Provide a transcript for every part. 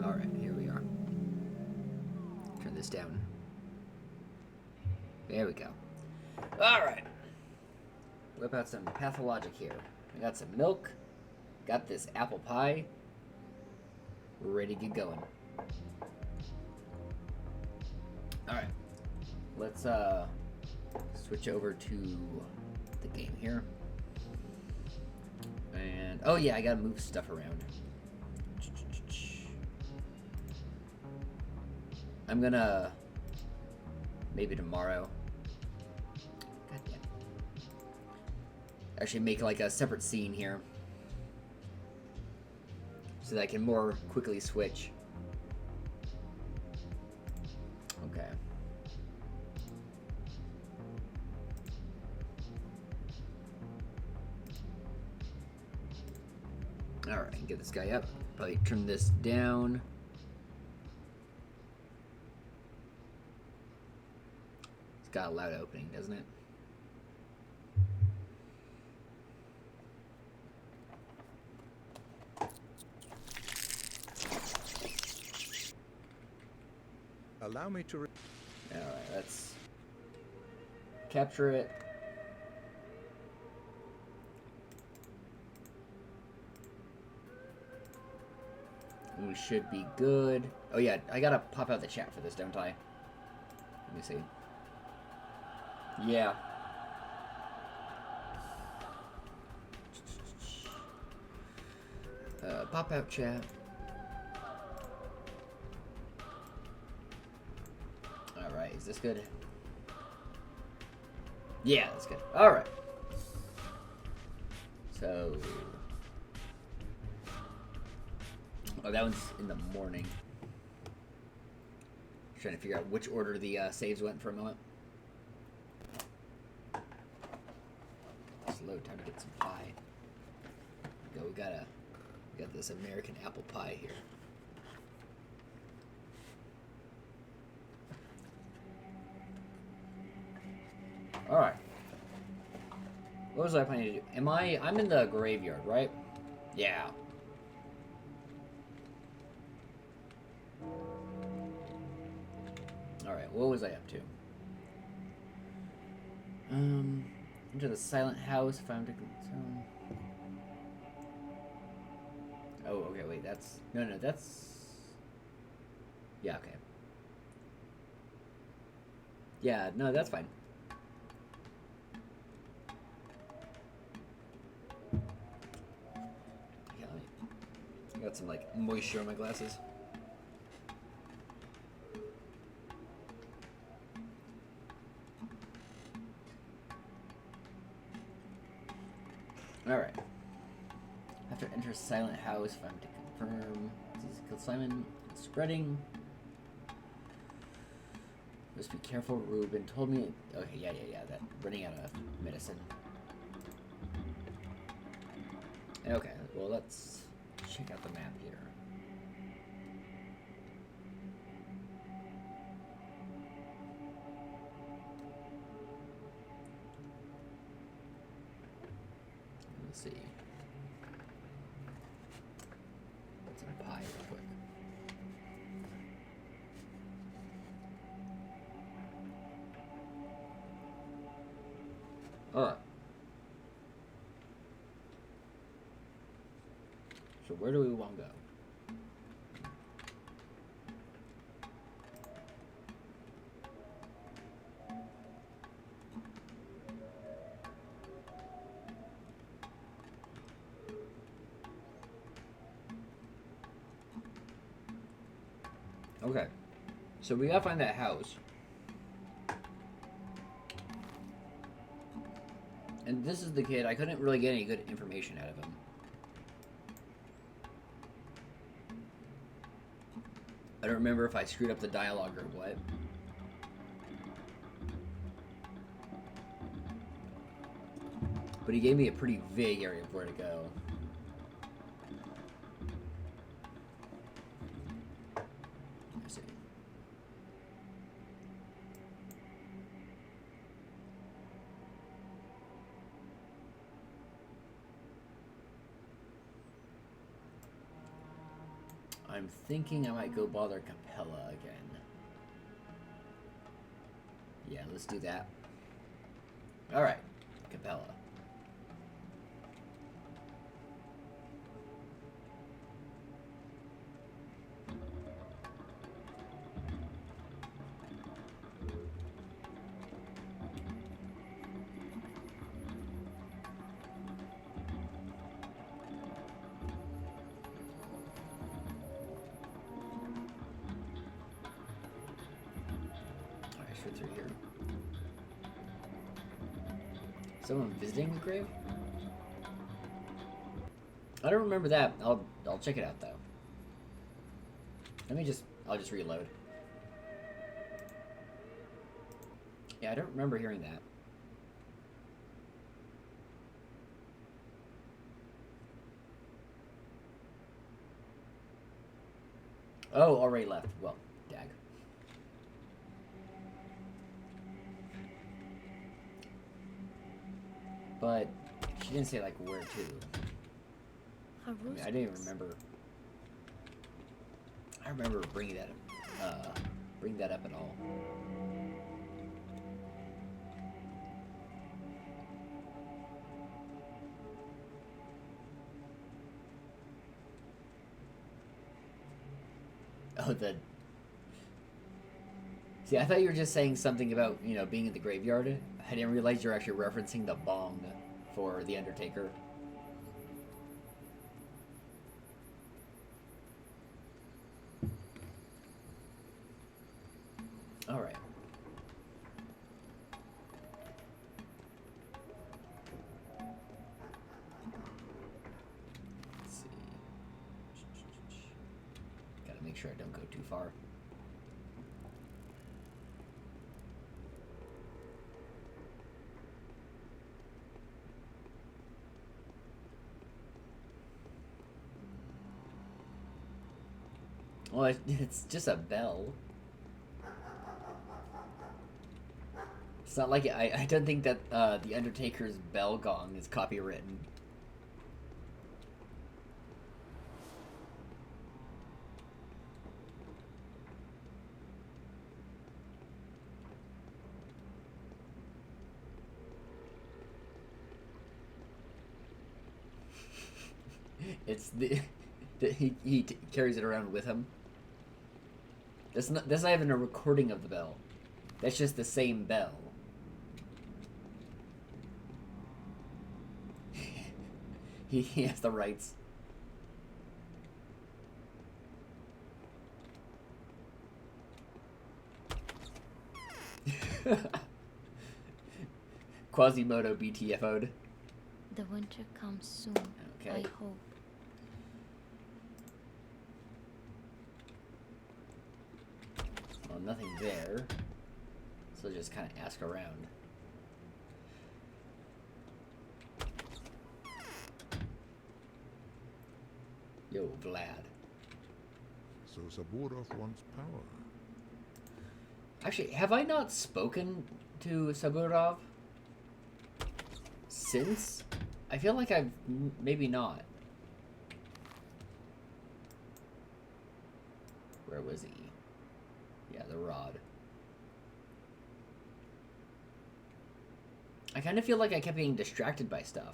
Alright, here we are. Turn this down. There we go. Alright. Whip out some Pathologic here. I got some milk. Got this apple pie. We're ready to get going. Alright. Let's switch over to the game here. And oh yeah, I gotta move stuff around. I'm gonna maybe tomorrow. Goddamn. Actually, make like a separate scene here so that I can more quickly switch. Okay. Alright, get this guy up. Probably turn this down. It's got a loud opening, doesn't it? Allow me to... Alright, let's capture it. We should be good. Oh yeah, I gotta pop out the chat for this, don't I? Let me see. Yeah. Pop out chat. Alright, is this good? Yeah, that's good. Alright. So... Oh, that one's in the morning. Trying to figure out which order the saves went for a moment. Slow, time to get some pie. Go, we got this American apple pie here. All right. What was I planning to do? I'm in the graveyard, right? Yeah. Alright, what was I up to? Into the silent house, found a... Oh, okay, wait, that's... No, that's... Yeah, okay. Yeah, no, that's fine. Yeah, I got some, like, moisture on my glasses. Alright. After enter silent house, if I'm to confirm. Kill Simon. Spreading. Must be careful, Ruben told me. Okay, yeah, that running out of medicine. Okay, well, let's check out the map here. Let's see. What's in a pie real quick? Alright. So where do we want to go? Okay, so we gotta find that house. And this is the kid. I couldn't really get any good information out of him. I don't remember if I screwed up the dialogue or what. But he gave me a pretty vague area of where to go. Let's see. I'm thinking I might go bother Capella again. Yeah, let's do that. Alright, Capella. Through here. Someone visiting the grave? I don't remember that. I'll check it out though. I'll just reload. Yeah, I don't remember hearing that. Oh, already left. Well, dag. But she didn't say like where to. I mean, I didn't even remember. I remember bringing that up at all. Oh, the. See, I thought you were just saying something about, you know, being in the graveyard. I didn't realize you're actually referencing the bong for the Undertaker. All right. Let's see. Gotta make sure I don't go too far. Well, it's just a bell. It's not like I don't think that the Undertaker's bell gong is copywritten. It's he carries it around with him. That's not even a recording of the bell. That's just the same bell. He has the rights. Quasimodo BTFO'd. The winter comes soon. Okay. I hope. Well, nothing there. So just kind of ask around. Yo, Vlad. So Saburov wants power. Actually, have I not spoken to Saburov since? I feel like I've maybe not. Where was he? Yeah, the rod. I kind of feel like I kept being distracted by stuff.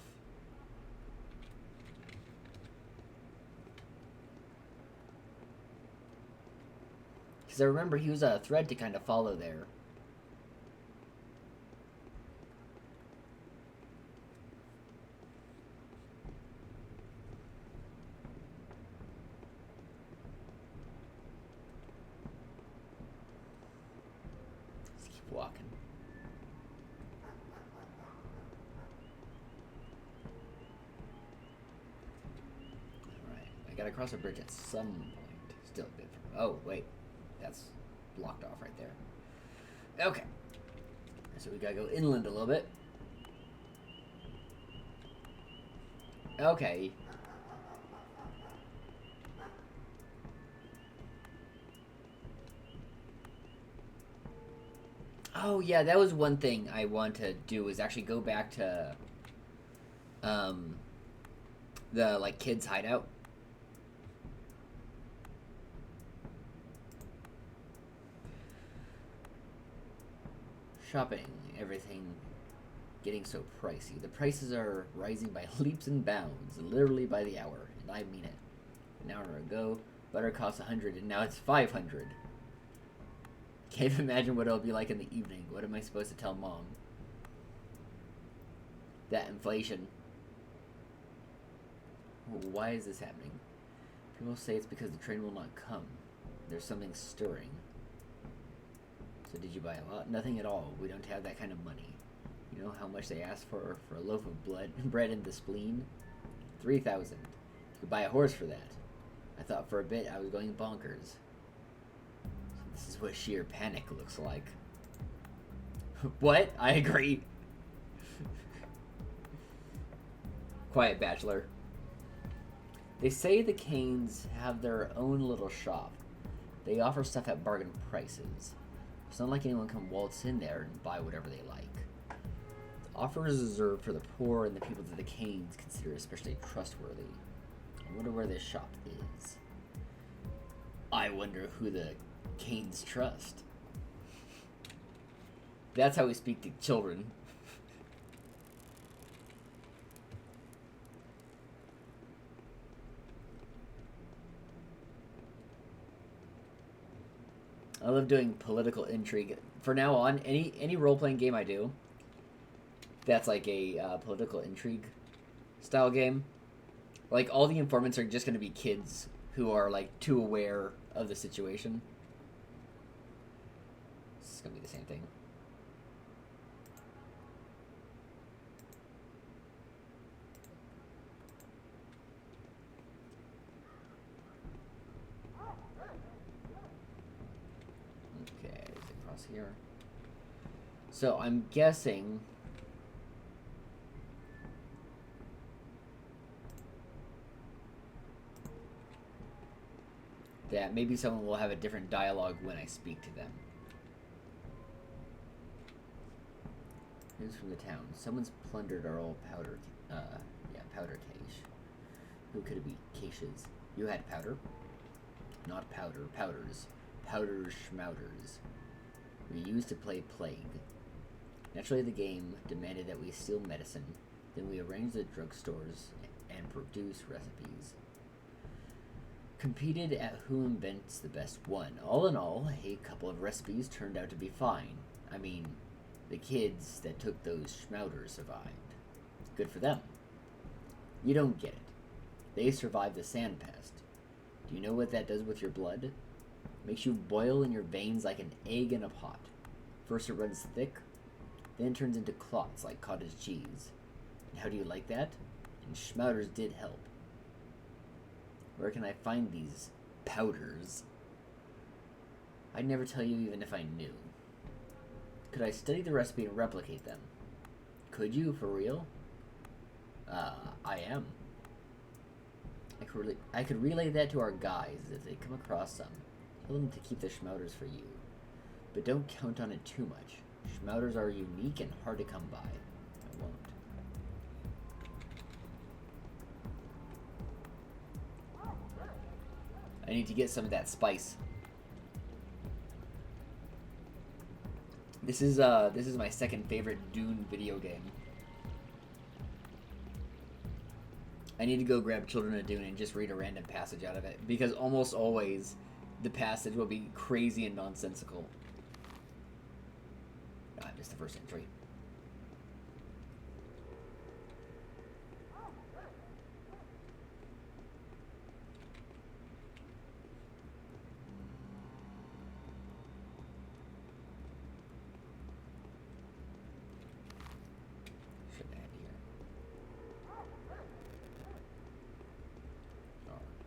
Because I remember he was a thread to kind of follow there. Let's keep walking. Alright, I gotta cross a bridge at some point. Still a bit from... Oh, wait. That's blocked off right there. Okay. So we gotta go inland a little bit. Okay. Oh yeah, that was one thing I want to do is actually go back to the like kids hideout. Shopping, everything getting so pricey. The prices are rising by leaps and bounds, literally by the hour, and I mean it. An hour ago, butter cost 100 and now it's 500. Can't even imagine what it'll be like in the evening. What am I supposed to tell Mom? That inflation. Why is this happening? People say it's because the train will not come. There's something stirring. So did you buy a lot? Nothing at all. We don't have that kind of money. You know how much they ask for a loaf of bread in the spleen? 3,000. You could buy a horse for that. I thought for a bit I was going bonkers. So this is what sheer panic looks like. What? I agree. Quiet, Bachelor. They say the Canes have their own little shop. They offer stuff at bargain prices. It's not like anyone can waltz in there and buy whatever they like. The offer is reserved for the poor and the people that the Canes consider especially trustworthy. I wonder where this shop is. I wonder who the Canes trust. That's how we speak to children. I love doing political intrigue. For now on, any role-playing game I do, that's like a political intrigue style game. Like, all the informants are just going to be kids who are, like, too aware of the situation. It's going to be the same thing. Okay, is it across here? So, I'm guessing... that maybe someone will have a different dialogue when I speak to them. News from the town. Someone's plundered our old powder cache. Who could it be? Caches. You had powder? Not powder. Powders. Powders schmouters. We used to play Plague. Naturally, the game demanded that we steal medicine. Then we arranged the drugstores and produce recipes. Competed at who invents the best one. All in all, a couple of recipes turned out to be fine. I mean, the kids that took those schmouters survived. Good for them. You don't get it. They survived the sand pest. Do you know what that does with your blood? Makes you boil in your veins like an egg in a pot. First it runs thick, then it turns into clots like cottage cheese. And how do you like that? And schmouters did help. Where can I find these powders? I'd never tell you even if I knew. Could I study the recipe and replicate them? Could you, for real? I am. I could relay that to our guys if they come across some. Tell them to keep the schmouters for you. But don't count on it too much. Schmouters are unique and hard to come by. I won't. I need to get some of that spice. This is my second favorite Dune video game. I need to go grab Children of Dune and just read a random passage out of it, because almost always the passage will be crazy and nonsensical. Oh, I missed the first entry.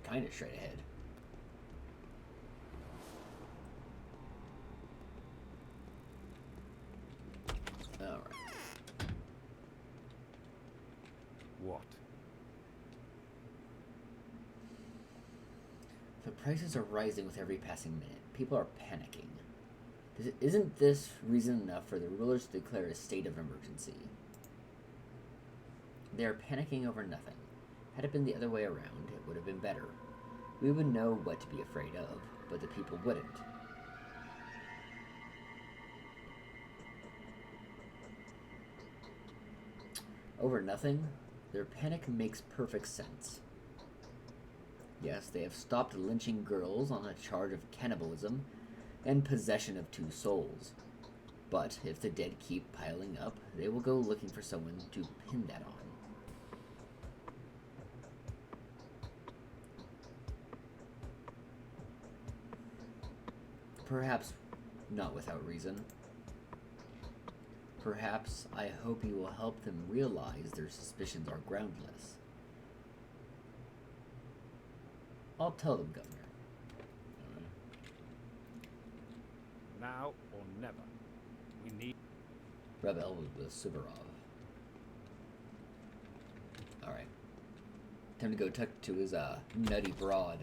Kind of straight ahead. All right. What? The prices are rising with every passing minute. People are panicking. Isn't this reason enough for the rulers to declare a state of emergency? They are panicking over nothing. Had it been the other way around, it would have been better. We would know what to be afraid of, but the people wouldn't. Over nothing? Their panic makes perfect sense. Yes, they have stopped lynching girls on a charge of cannibalism and possession of 2 souls. But if the dead keep piling up, they will go looking for someone to pin that on. Perhaps not without reason. Perhaps I hope you will help them realize their suspicions are groundless. I'll tell them, Governor. Now or never. We need... Rebel with Suvorov. Alright. Time to go talk to his nutty broad.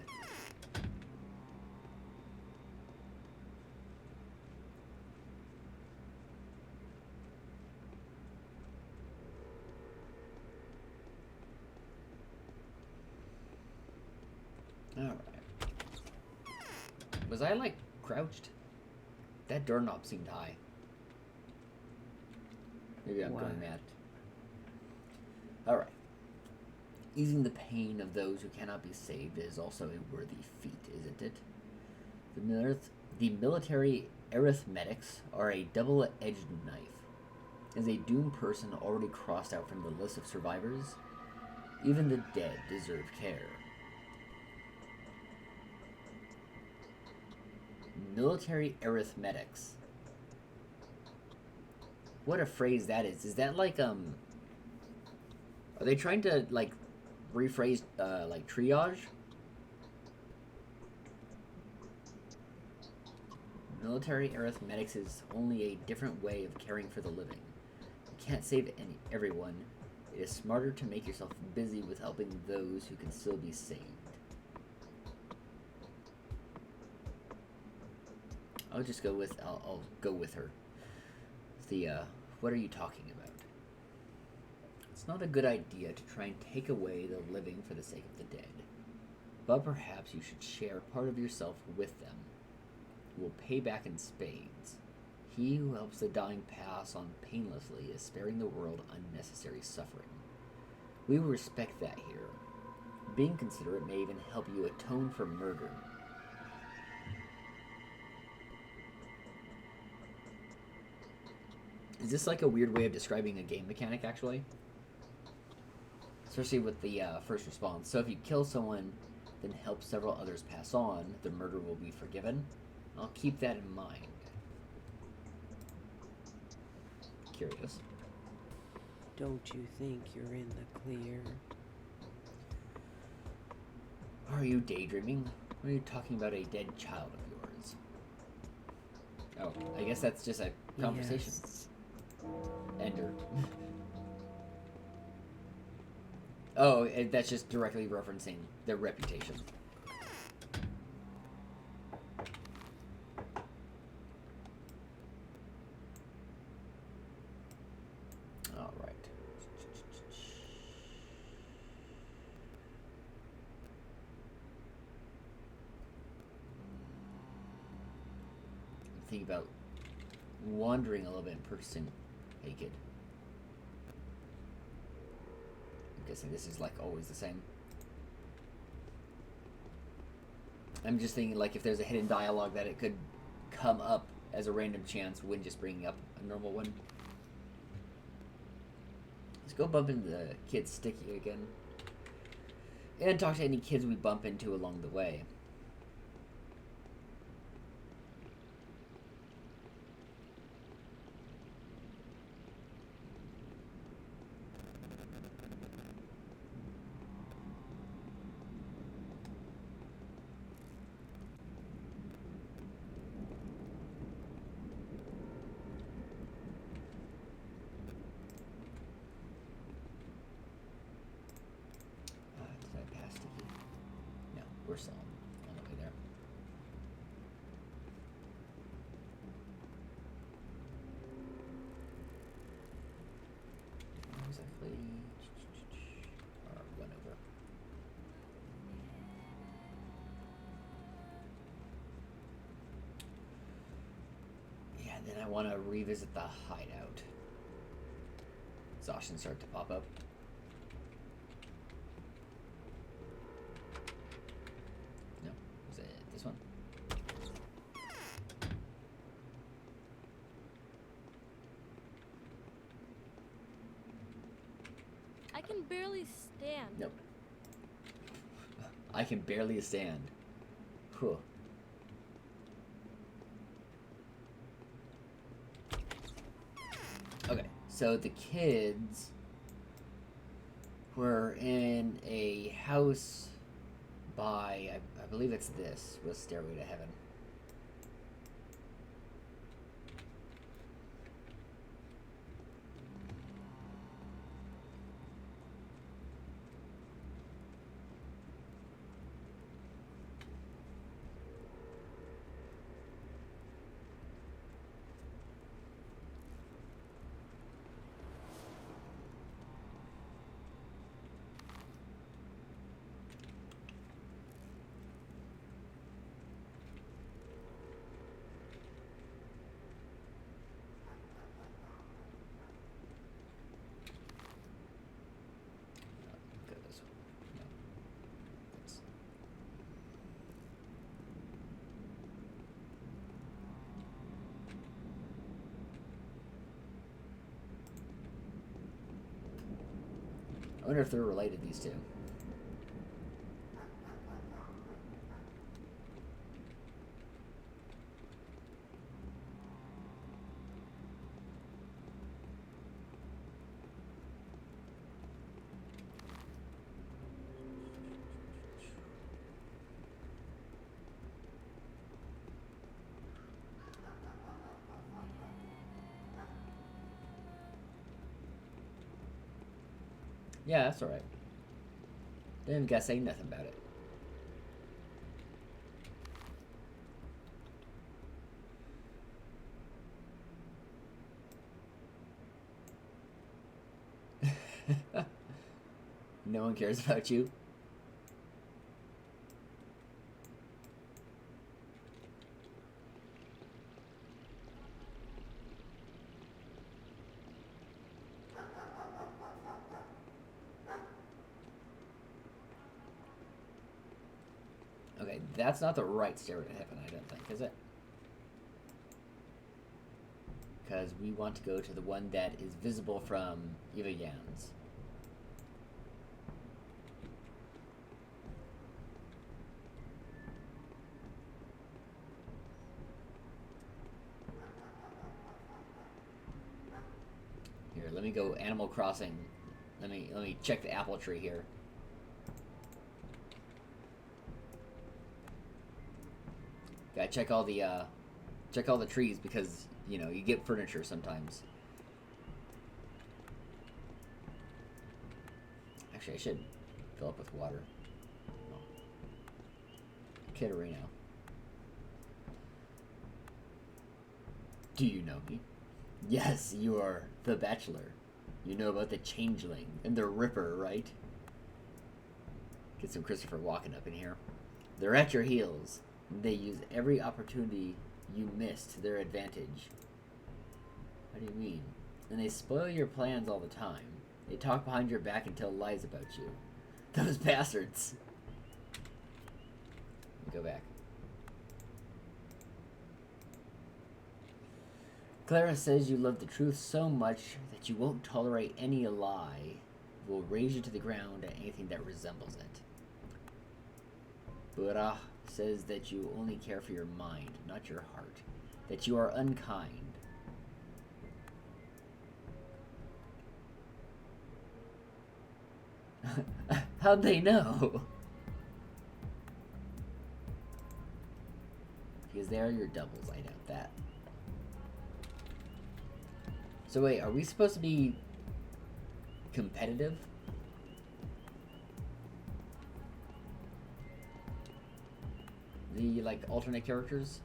Was I, like, crouched? That doorknob seemed high. Maybe I'm going mad. Alright. Easing the pain of those who cannot be saved is also a worthy feat, isn't it? The military arithmetics are a double-edged knife. As a doomed person already crossed out from the list of survivors, even the dead deserve care. Military arithmetics. What a phrase that is. Is that like, are they trying to, like, rephrase, like, triage? Military arithmetics is only a different way of caring for the living. You can't save everyone. It is smarter to make yourself busy with helping those who can still be saved. I'll just go with, I'll go with her. What are you talking about? It's not a good idea to try and take away the living for the sake of the dead. But perhaps you should share part of yourself with them. You will pay back in spades. He who helps the dying pass on painlessly is sparing the world unnecessary suffering. We will respect that here. Being considerate may even help you atone for murder. Is this like a weird way of describing a game mechanic, actually? Especially with the first response. So if you kill someone, then help several others pass on, the murder will be forgiven. I'll keep that in mind. Curious. Don't you think you're in the clear? Are you daydreaming? Or are you talking about a dead child of yours? Oh, I guess that's just a conversation. Yes. Ender. Oh, that's just directly referencing their reputation. All right. I'm thinking about wandering a little bit and purchasing. Hey, kid. I'm guessing this is like always the same. I'm just thinking like if there's a hidden dialogue that it could come up as a random chance when just bringing up a normal one. Let's go bump into the kid Sticky again. And talk to any kids we bump into along the way. Did I pass Sticky? No, we're still on the way there. Exactly. Or run over. Yeah, then I want to revisit the hideout. Exhaustion start to pop up. No, is it this one? I can barely stand. Nope. I can barely stand. Whew. Okay, so the kids were in a house by, I believe it's this, was Stairway to Heaven. wonder if they're related, these two. Yeah, that's alright. Didn't even gotta say nothing about it. No one cares about you. Okay, that's not the right stairway to heaven, I don't think, is it? Because we want to go to the one that is visible from Eva Yans. Here, let me go Animal Crossing. Let me check the apple tree here. Gotta check all the trees because, you know, you get furniture sometimes. Actually, I should fill up with water. Oh. Kitterino. Do you know me? Yes, you are the Bachelor. You know about the Changeling and the Ripper, right? Get some Christopher Walken up in here. They're at your heels. They use every opportunity you miss to their advantage. What do you mean? And they spoil your plans all the time. They talk behind your back and tell lies about you. Those bastards. Go back. Clara says you love the truth so much that you won't tolerate any lie. Will raise you to the ground at anything that resembles it. Burah says that you only care for your mind, not your heart. That you are unkind. How'd they know? Because they are your doubles, I doubt that. So wait, are we supposed to be competitive? The, like, alternate characters?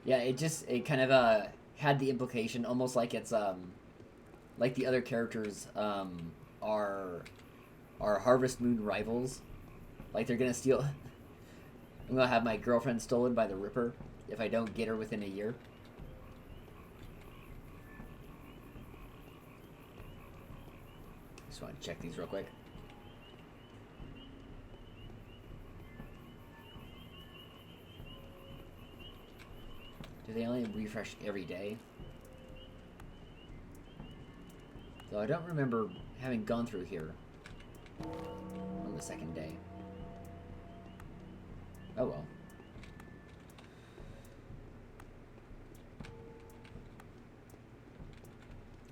Yeah, it kind of had the implication almost like it's like the other characters are Harvest Moon rivals. Like they're gonna steal. I'm gonna have my girlfriend stolen by the Ripper if I don't get her within a year. Just want to check these real quick. Do they only refresh every day? Though I don't remember having gone through here on the second day. Oh well.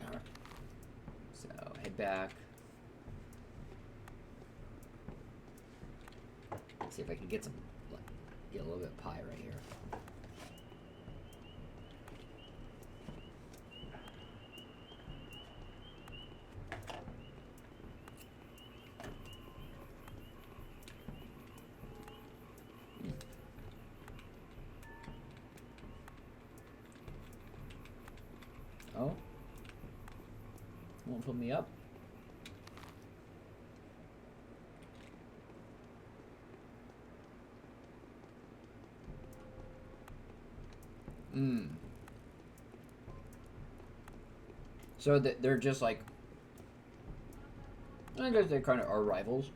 Alright. So, head back. Let's see if I can get some, get a little bit of pie right here. Oh? Won't put me up? So they're just like... I guess they kind of are rivals.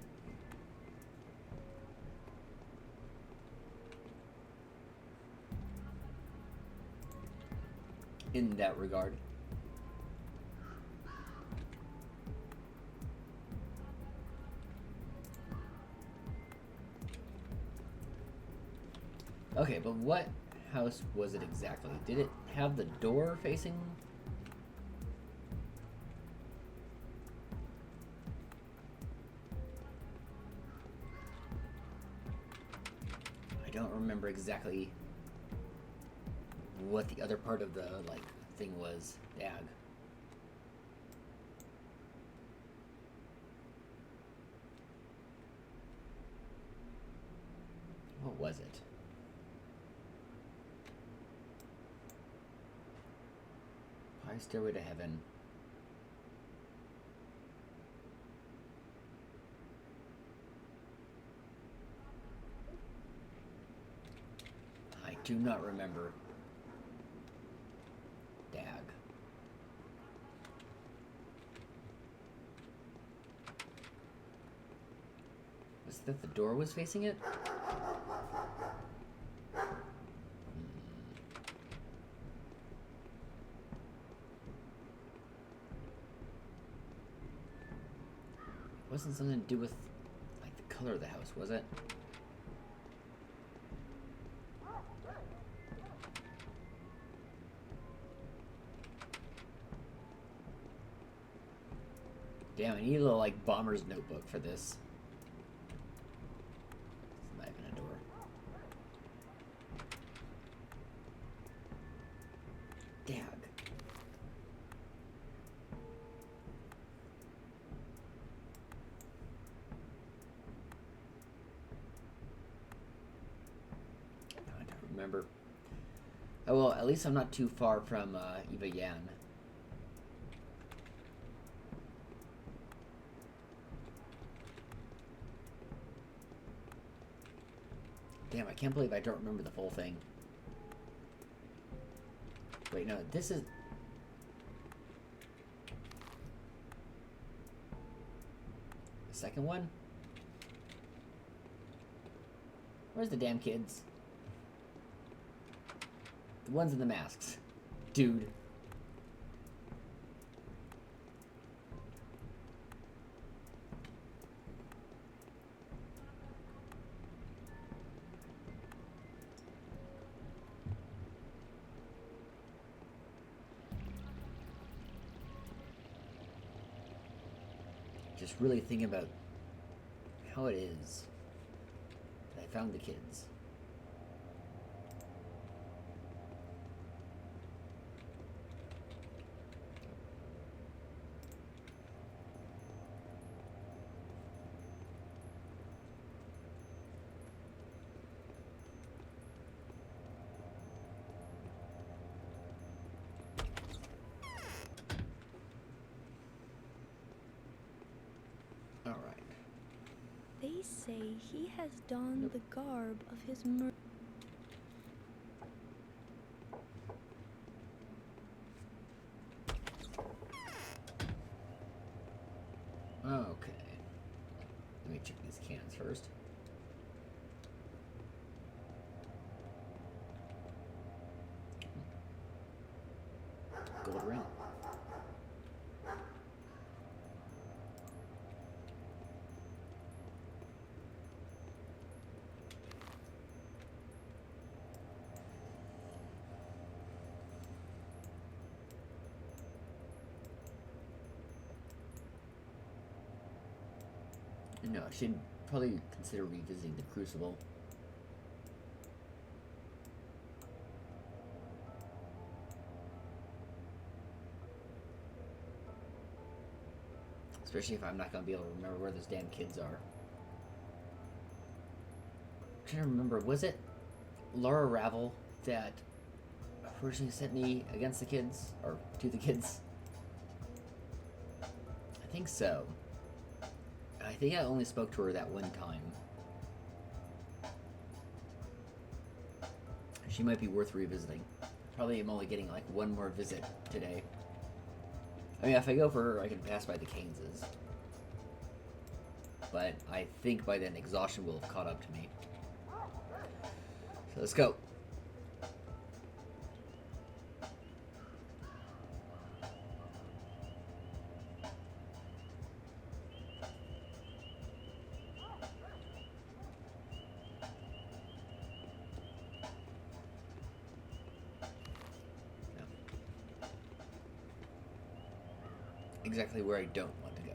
In that regard. Okay, but what house was it exactly? Did it have the door facing? I don't remember exactly what the other part of the, like, thing was. Dag. What was it? Pie Stairway to Heaven. I do not remember. Dag. Was that the door was facing it? Wasn't something to do with, like, the color of the house, was it? Damn, I need a little, like, bomber's notebook for this. It's not even a door. Dag. I don't remember. Oh, well, at least I'm not too far from Eva Yan. Damn, I can't believe I don't remember the full thing. Wait, no, this is... The second one? Where's the damn kids? The ones in the masks. Dude. Just really thinking about how it is that I found the kids. They say he has donned the garb of his murder. Okay. Let me check these cans first. Gold ring. No, I should probably consider revisiting the Crucible. Especially if I'm not going to be able to remember where those damn kids are. I'm trying to remember, was it Laura Ravel that... person who sent me against the kids? Or to the kids? I think so. I think I only spoke to her that one time. She might be worth revisiting. Probably am only getting like one more visit today. I mean, if I go for her, I can pass by the Keyneses. But I think by then exhaustion will have caught up to me. So let's go. Exactly where I don't want to go.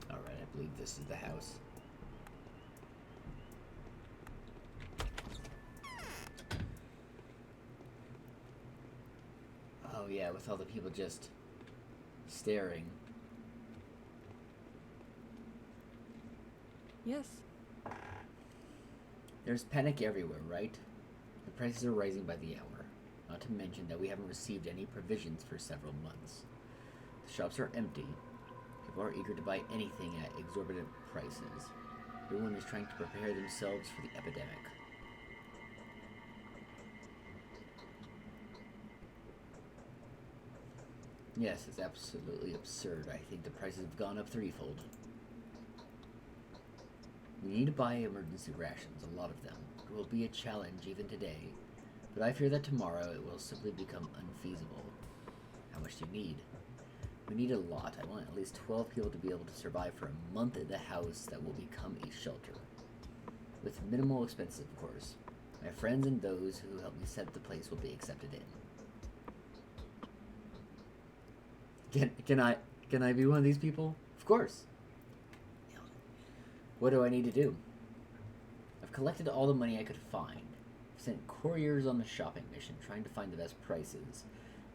Alright, I believe this is the house. Oh yeah, with all the people just staring. Yes. There's panic everywhere, right? The prices are rising by the hour. Not to mention that we haven't received any provisions for several months. The shops are empty. People are eager to buy anything at exorbitant prices. Everyone is trying to prepare themselves for the epidemic. Yes, it's absolutely absurd. I think the prices have gone up threefold. We need to buy emergency rations, a lot of them. It will be a challenge even today, but I fear that tomorrow it will simply become unfeasible. How much do you need? We need a lot. I want at least 12 people to be able to survive for a month at the house that will become a shelter. With minimal expenses, of course. My friends and those who help me set up the place will be accepted in. Can I be one of these people? Of course. What do I need to do? I've collected all the money I could find. I've sent couriers on a shopping mission trying to find the best prices.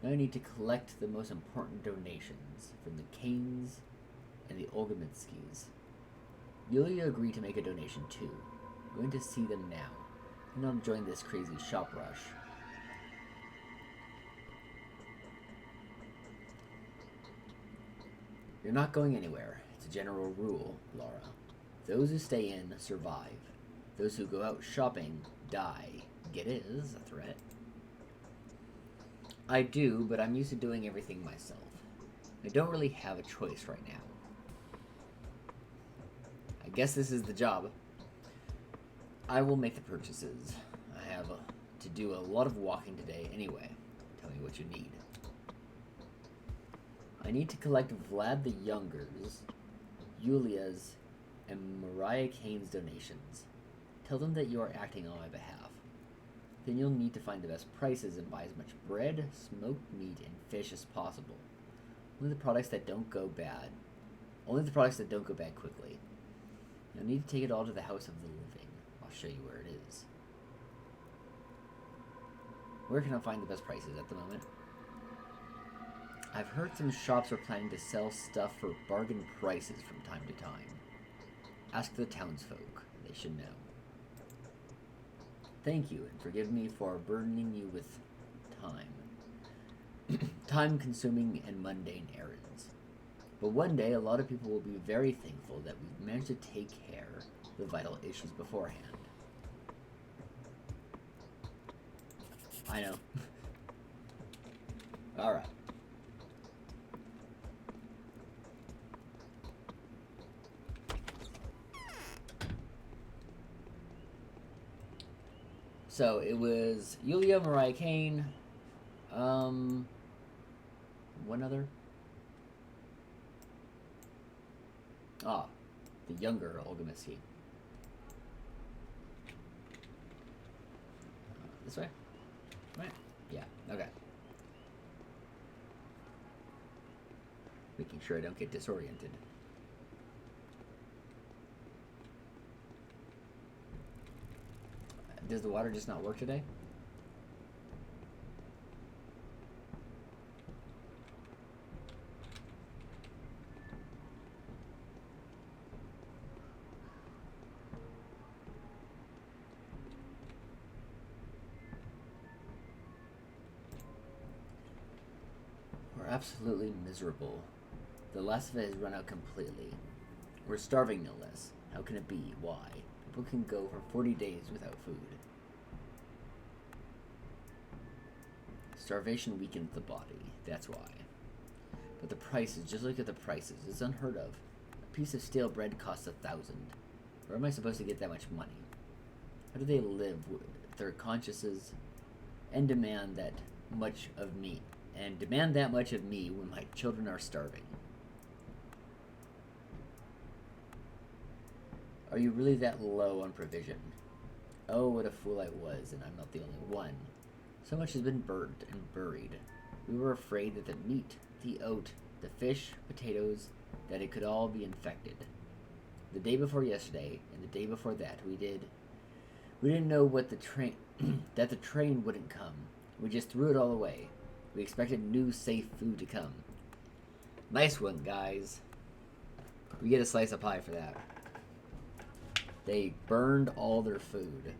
Now I need to collect the most important donations from the Keynes and the Olgaminskis. Yulia agreed to make a donation too. I'm going to see them now. And I'll join this crazy shop rush. You're not going anywhere. It's a general rule, Laura. Those who stay in survive. Those who go out shopping die. Get it? This is a threat. I do, but I'm used to doing everything myself. I don't really have a choice right now. I guess this is the job. I will make the purchases. I have to do a lot of walking today anyway. Tell me what you need. I need to collect Vlad the Younger's, Yulia's, and Mariah Kane's donations. Tell them that you are acting on my behalf. Then you'll need to find the best prices and buy as much bread, smoked meat, and fish as possible. Only the products that don't go bad. Only the products that don't go bad quickly. You'll need to take it all to the House of the Living. I'll show you where it is. Where can I find the best prices at the moment? I've heard some shops are planning to sell stuff for bargain prices from time to time. Ask the townsfolk. They should know. Thank you, and forgive me for burdening you with time. Time-consuming and mundane errands. But one day, a lot of people will be very thankful that we've managed to take care of the vital issues beforehand. I know. Alright. So, it was Yulia, Mariah Kane, one other? Ah, the younger Olga Misky. This way? Right? Yeah, okay. Making sure I don't get disoriented. Does the water just not work today? We're absolutely miserable. The last of it has run out completely. We're starving, no less. How can it be? Why? People can go for 40 days without food. Starvation weakens the body. That's why. But the prices, just look at the prices. It's unheard of. A piece of stale bread costs 1,000. Where am I supposed to get that much money? How do they live with their consciences and demand that much of me? And demand that much of me when my children are starving? Are you really that low on provision? Oh, what a fool I was, and I'm not the only one. So much has been burnt and buried. We were afraid that the meat, the oat, the fish, potatoes, that it could all be infected. The day before yesterday, and the day before that, we didn't know what the train that the train wouldn't come. We just threw it all away. We expected new safe food to come. Nice one, guys. We get a slice of pie for that. They burned all their food.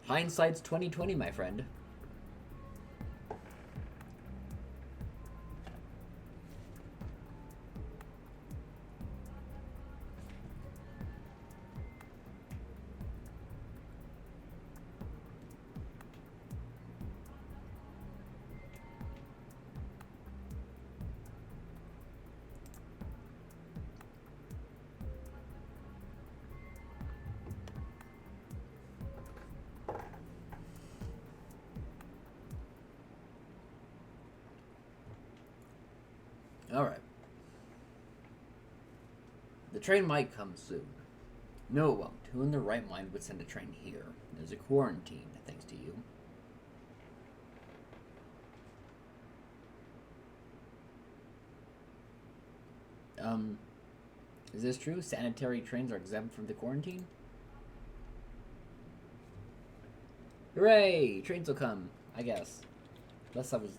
Hindsight's 20/20, my friend. Alright. The train might come soon. No, it won't. Who in their right mind would send a train here? There's a quarantine, thanks to you. Is this true? Sanitary trains are exempt from the quarantine? Hooray! Trains will come, I guess. Unless I was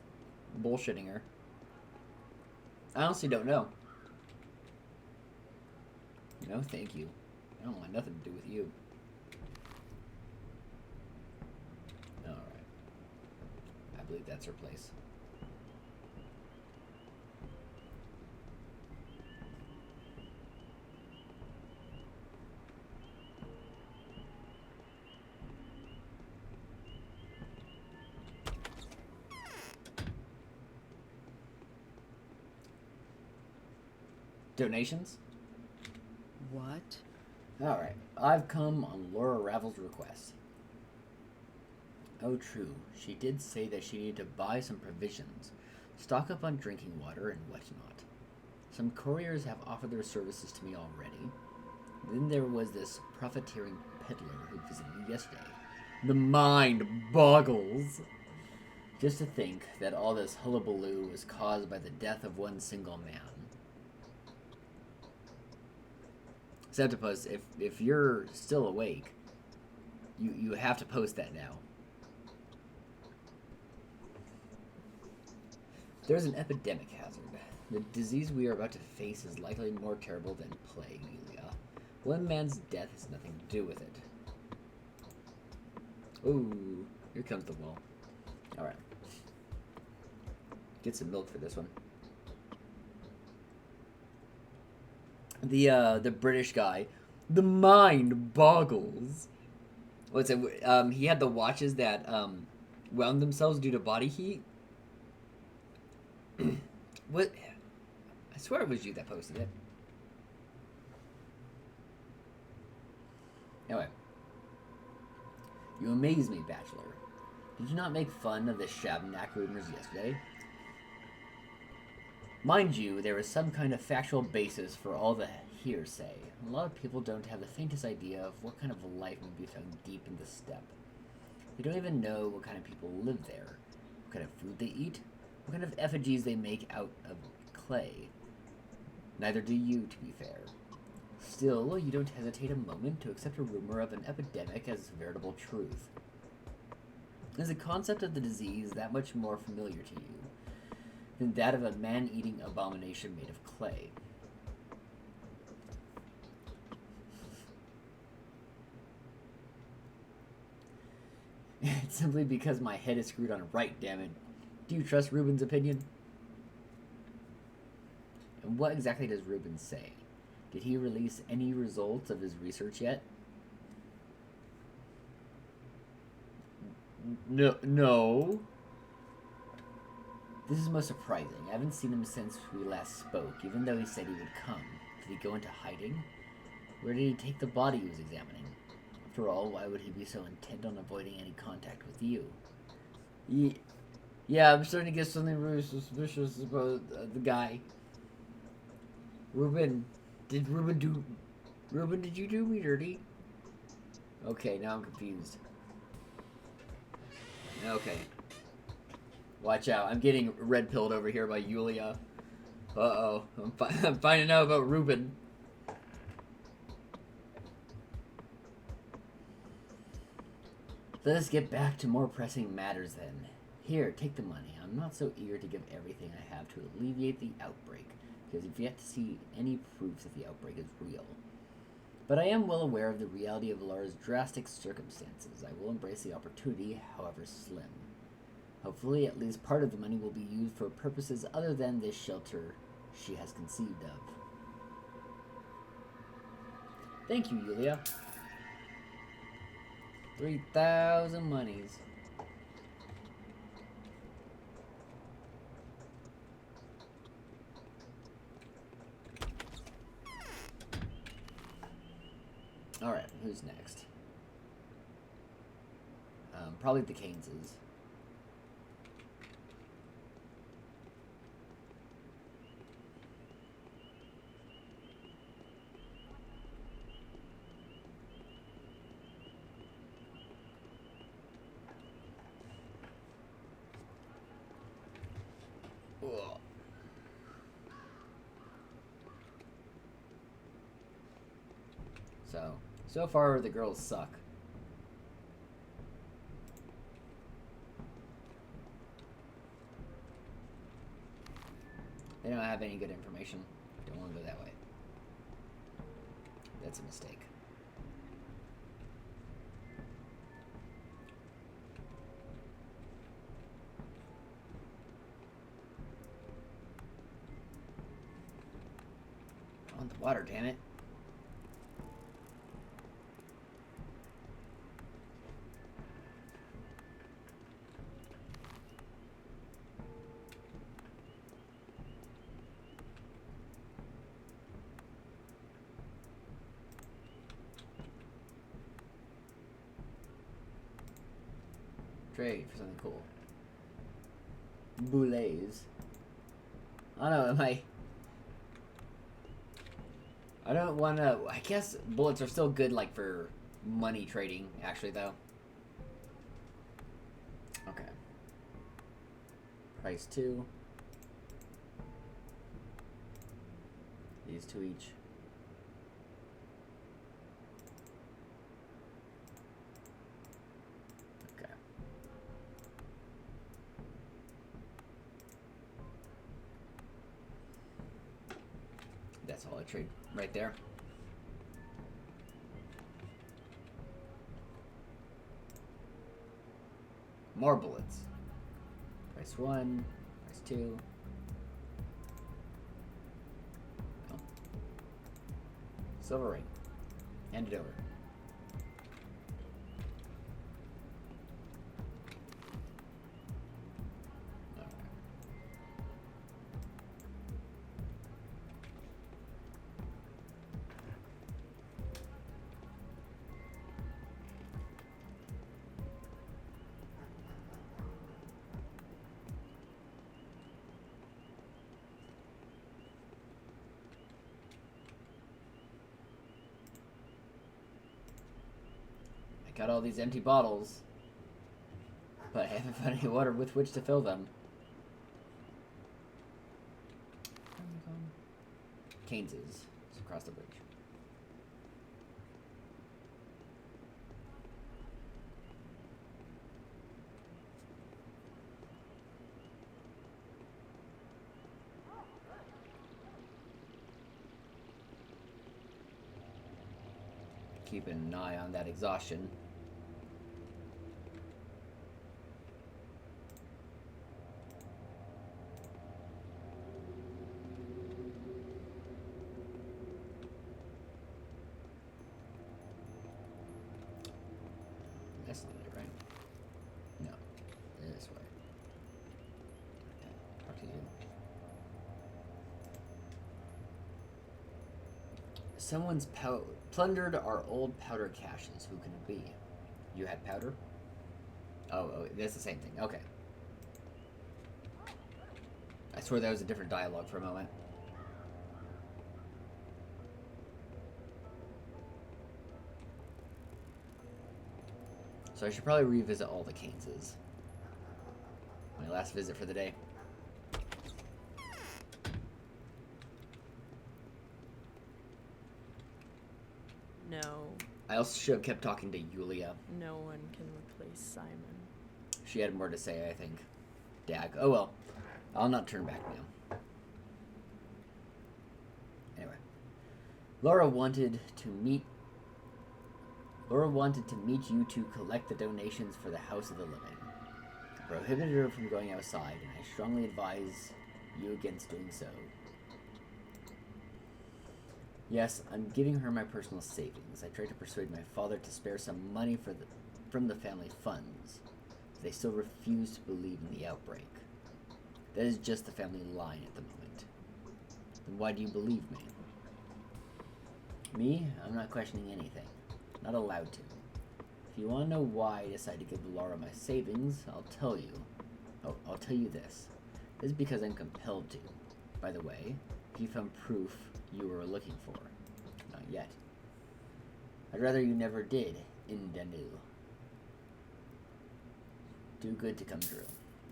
bullshitting her. I honestly don't know. No, thank you. I don't want nothing to do with you. Alright. I believe that's her place. Donations? What? Alright, I've come on Laura Ravel's request. Oh, true. She did say that she needed to buy some provisions, stock up on drinking water and whatnot. Some couriers have offered their services to me already. Then there was this profiteering peddler who visited me yesterday. The mind boggles! Just to think that all this hullabaloo was caused by the death of one single man. Septipus, if you're still awake, you have to post that now. There's an epidemic hazard. The disease we are about to face is likely more terrible than plague, Yulia. One man's death has nothing to do with it. Ooh, here comes the wall. Alright. Get some milk for this one. The British guy, the mind boggles. What's it? He had the watches that wound themselves due to body heat. What? I swear it was you that posted it. Anyway, you amaze me, Bachelor. Did you not make fun of the Shabnak rumors yesterday? Mind you, there is some kind of factual basis for all the hearsay. A lot of people don't have the faintest idea of what kind of life may be found deep in the steppe. They don't even know what kind of people live there, what kind of food they eat, what kind of effigies they make out of clay. Neither do you, to be fair. Still, you don't hesitate a moment to accept a rumor of an epidemic as veritable truth. Is the concept of the disease that much more familiar to you than that of a man-eating abomination made of clay? It's simply because my head is screwed on right, damn it. Do you trust Ruben's opinion? And what exactly does Ruben say? Did he release any results of his research yet? No. This is most surprising. I haven't seen him since we last spoke, even though he said he would come. Did he go into hiding? Where did he take the body he was examining? After all, why would he be so intent on avoiding any contact with you? Yeah, I'm starting to get something really suspicious about the guy. Ruben, did you do me dirty? Okay, now I'm confused. Okay. Watch out, I'm getting red-pilled over here by Yulia. Uh-oh, I'm finding out about Ruben. Let us get back to more pressing matters then. Here, take the money. I'm not so eager to give everything I have to alleviate the outbreak, because I've yet to see any proof that the outbreak is real. But I am well aware of the reality of Lara's drastic circumstances. I will embrace the opportunity, however slim. Hopefully, at least part of the money will be used for purposes other than this shelter she has conceived of. Thank you, Yulia. 3,000 monies. Alright, who's next? Probably the Keyneses. Ugh. So far the girls suck. They don't have any good information. Don't want to go that way. That's a mistake. I want the water, damn it. Trade for something cool. Boulets. I don't know, I don't want to... I guess bullets are still good, like, for money trading, actually, though. Okay. Price 2. These 2 each. Solid trade right there. More bullets. Price 1, price 2. Oh. Silver ring. Hand it over. Got all these empty bottles, but I haven't found any water with which to fill them. Keynes's. It's across the bridge. Keeping an eye on that exhaustion. That's not it, right? No. This way. Talk to you. Someone's plundered our old powder caches. Who can it be? You had powder? Oh, that's the same thing. Okay. I swear that was a different dialogue for a moment. So I should probably revisit all the Keyneses. My last visit for the day. No, I also should have kept talking to Yulia. no one can replace Simon. She had more to say, I think. Dag. Oh well. I'll not turn back now. Anyway. Laura wanted to meet you to collect the donations for the House of the Living. I prohibited her from going outside, and I strongly advise you against doing so. Yes, I'm giving her my personal savings. I tried to persuade my father to spare some money from the family funds. They still refuse to believe in the outbreak. That is just the family line at the moment. Then why do you believe me? Me? I'm not questioning anything. Not allowed to. If you want to know why I decided to give Laura my savings, I'll tell you. Oh, I'll tell you this. This is because I'm compelled to. By the way, if you found proof you were looking for. Not yet. I'd rather you never did, Indanu. Do good to come true.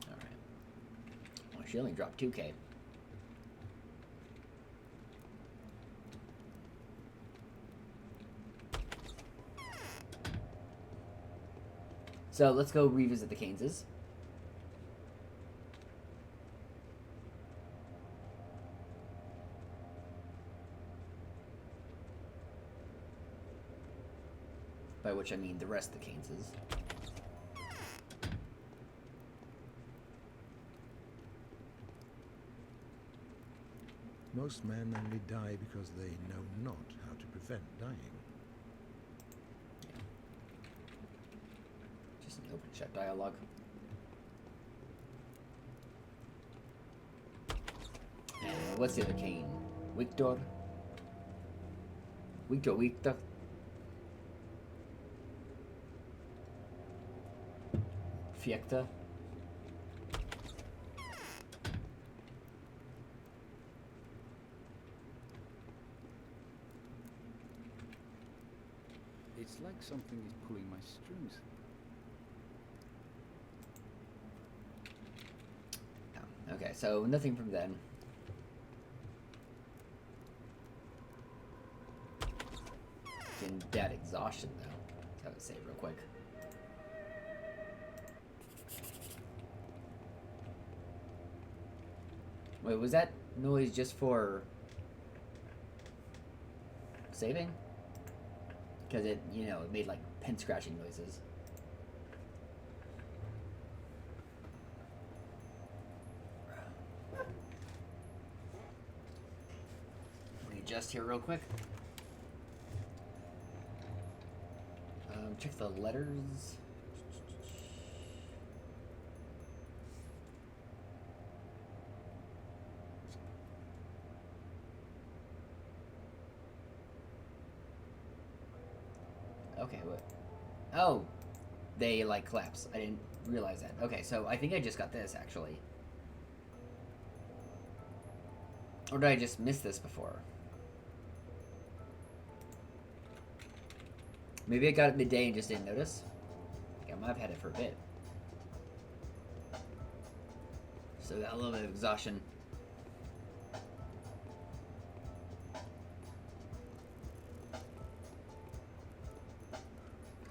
Alright. Well, she only dropped 2K. So let's go revisit the Keyneses. By which I mean the rest of the Keyneses. Most men only die because they know not how to prevent dying. Just an open shut dialogue. And what's the other Kane? Victor? Victor. Fiecta. It's like something is pulling my strings. Oh, okay, so nothing from then. In that exhaustion, though. I would say real quick. Wait, was that noise just for saving? Because it, you know, it made like pen scratching noises. Readjust here real quick. Check the letters. Okay, what? Oh, they like collapse. I didn't realize that. Okay, so I think I just got this actually. Or did I just miss this before? Maybe I got it midday and just didn't notice. I might have had it for a bit. So got a little bit of exhaustion.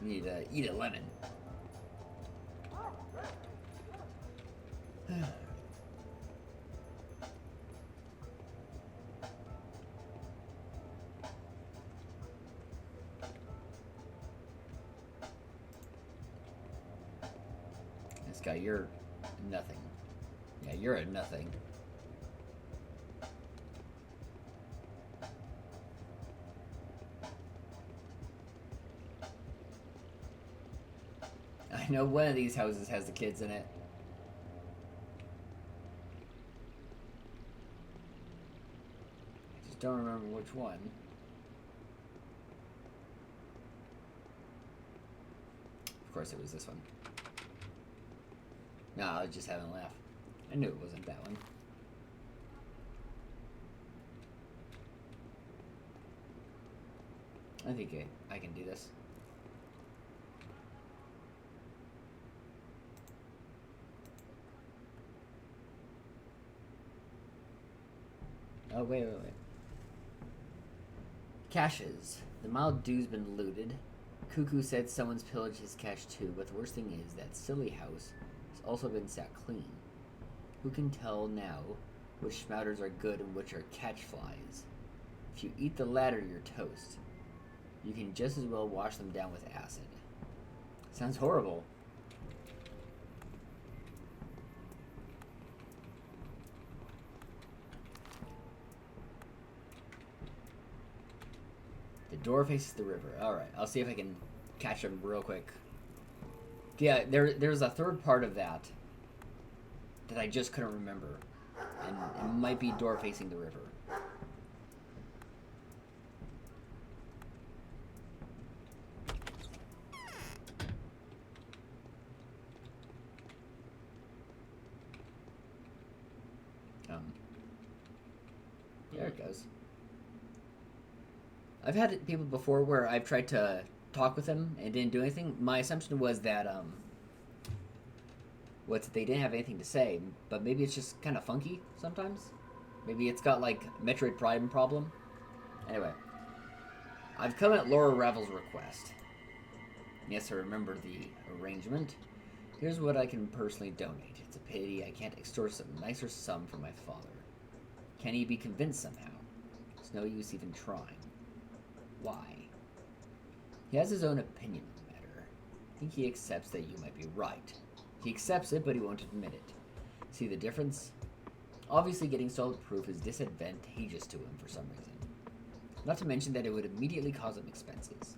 Need to eat a lemon. This guy, you're nothing. Yeah, you're a nothing. I know one of these houses has the kids in it. I just don't remember which one. Of course it was this one. No, I was just having a laugh. I knew it wasn't that one. I think I can do this. Oh, wait. Caches. The mild due's been looted. Cuckoo said someone's pillaged his cache too, but the worst thing is that silly house has also been sat clean. Who can tell now which schmouters are good and which are catch flies? If you eat the latter, you're toast. You can just as well wash them down with acid. Sounds horrible. The door faces the river. Alright, I'll see if I can catch them real quick. Yeah, there's a third part of that I just couldn't remember. And it might be door facing the river. There it goes. I've had people before where I've tried to talk with them and didn't do anything. My assumption was that they didn't have anything to say, but maybe it's just kind of funky sometimes. Maybe it's got like Metroid Prime problem. Anyway, I've come at Laura Ravel's request. Yes, I remember the arrangement. Here's what I can personally donate. It's a pity I can't extort some nicer sum from my father. Can he be convinced somehow? It's no use even trying. Why? He has his own opinion on the matter. I think he accepts that you might be right. He accepts it, but he won't admit it. See the difference? Obviously, getting solid proof is disadvantageous to him for some reason. Not to mention that it would immediately cause him expenses.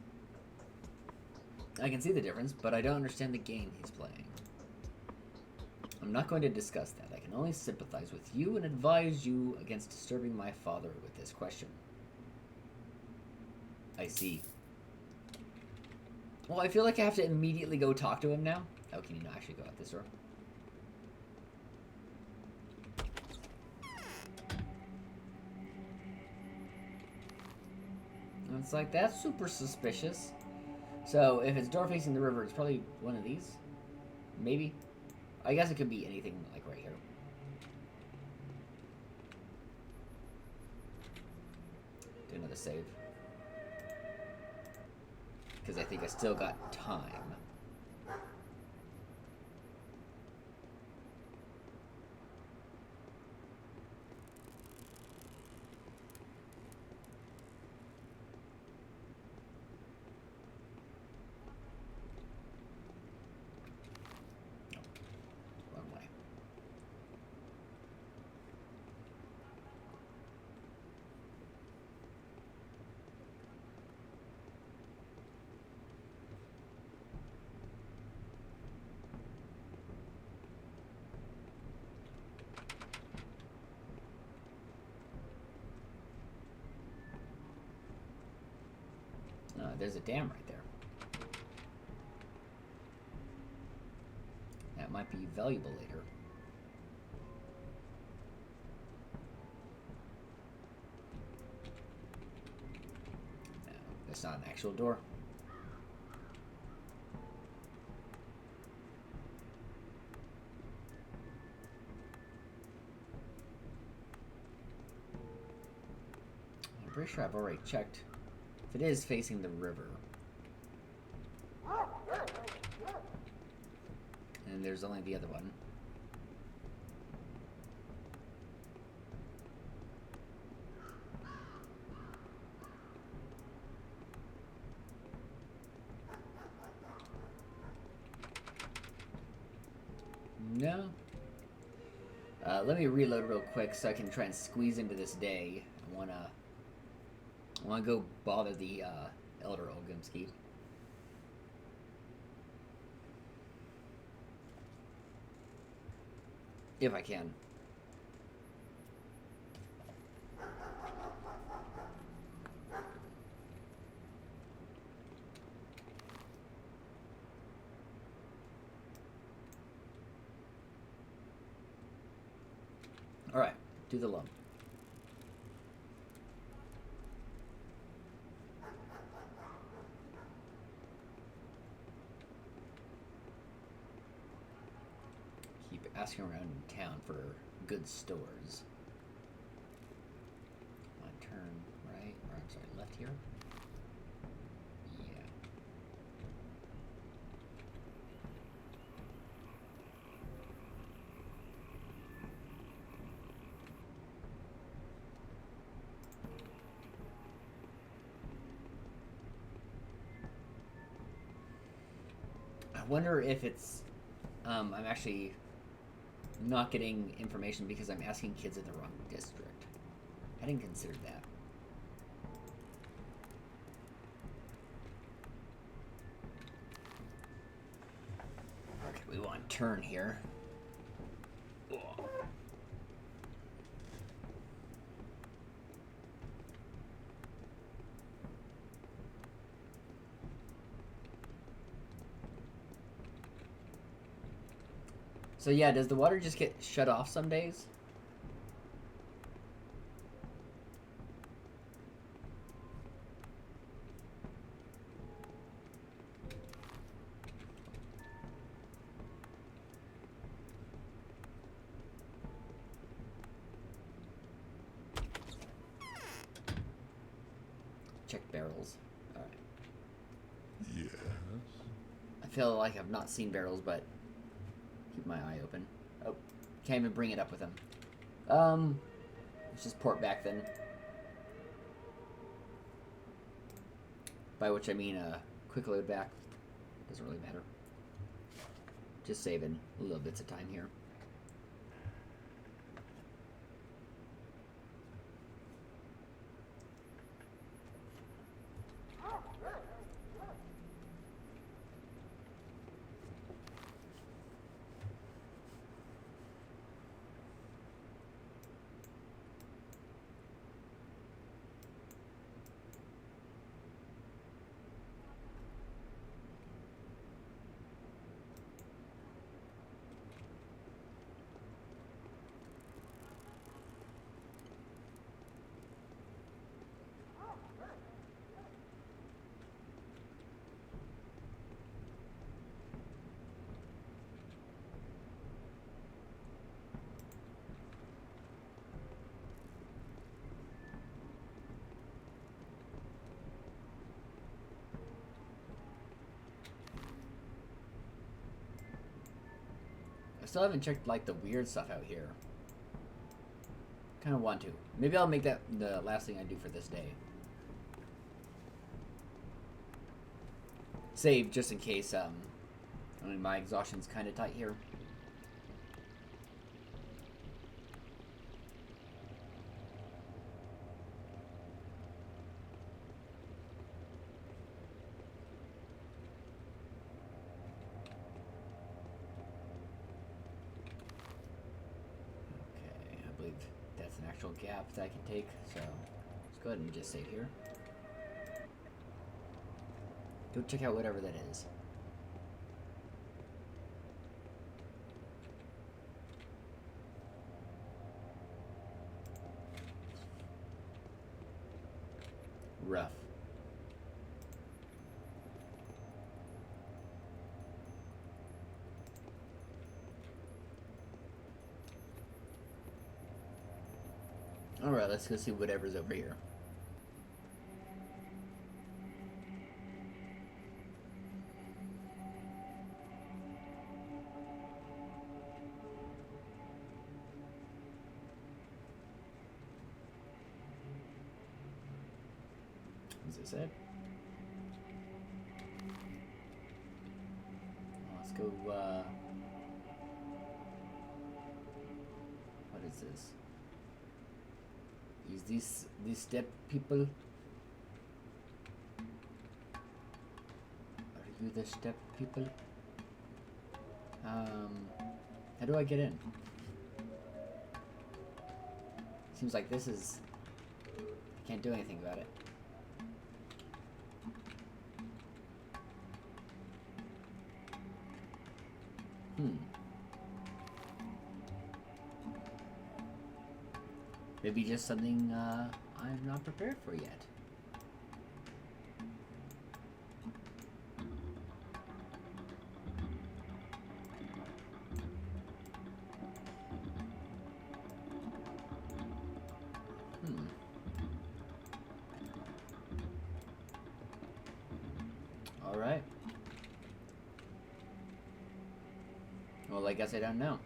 I can see the difference, but I don't understand the game he's playing. I'm not going to discuss that. I can only sympathize with you and advise you against disturbing my father with this question. I see. Well, I feel like I have to immediately go talk to him now. Oh, can you not actually go out this door? And it's like, that's super suspicious. So, if it's door facing the river, it's probably one of these. Maybe. I guess it could be anything like right here. Do another save. Because I think I still got time. There's a dam right there. That might be valuable later. No, that's not an actual door. I'm pretty sure I've already checked if it is facing the river. And there's only the other one. No. Let me reload real quick so I can try and squeeze into this day. I wanna go bother the Elder Olgumski. If I can. Alright, do the lump. Keep asking around in town for good stores. I turn right, or I'm sorry, left here? Yeah. I wonder if it's, I'm actually not getting information because I'm asking kids in the wrong district. I didn't consider that. Okay, we want to turn here. Ugh. So yeah, does the water just get shut off some days? Check barrels. Alright. Yes. I feel like I've not seen barrels, but keep my eye open. Oh, can't even bring it up with him. Let's just port back then. By which I mean, quick load back. Doesn't really matter. Just saving little bits of time here. I still haven't checked like the weird stuff out here. Kind of want to. Maybe I'll make that the last thing I do for this day. Save just in case. I mean, my exhaustion's kind of tight here. That's an actual gap that I can take, so let's go ahead and just save here. Go check out whatever that is. Rough. Alright, let's go see whatever's over here. Is this it? Let's go, what is this? Is this the step people? Are you the step people? How do I get in? Seems like this is... I can't do anything about it. Maybe just something I'm not prepared for yet. All right. Well, I guess I don't know.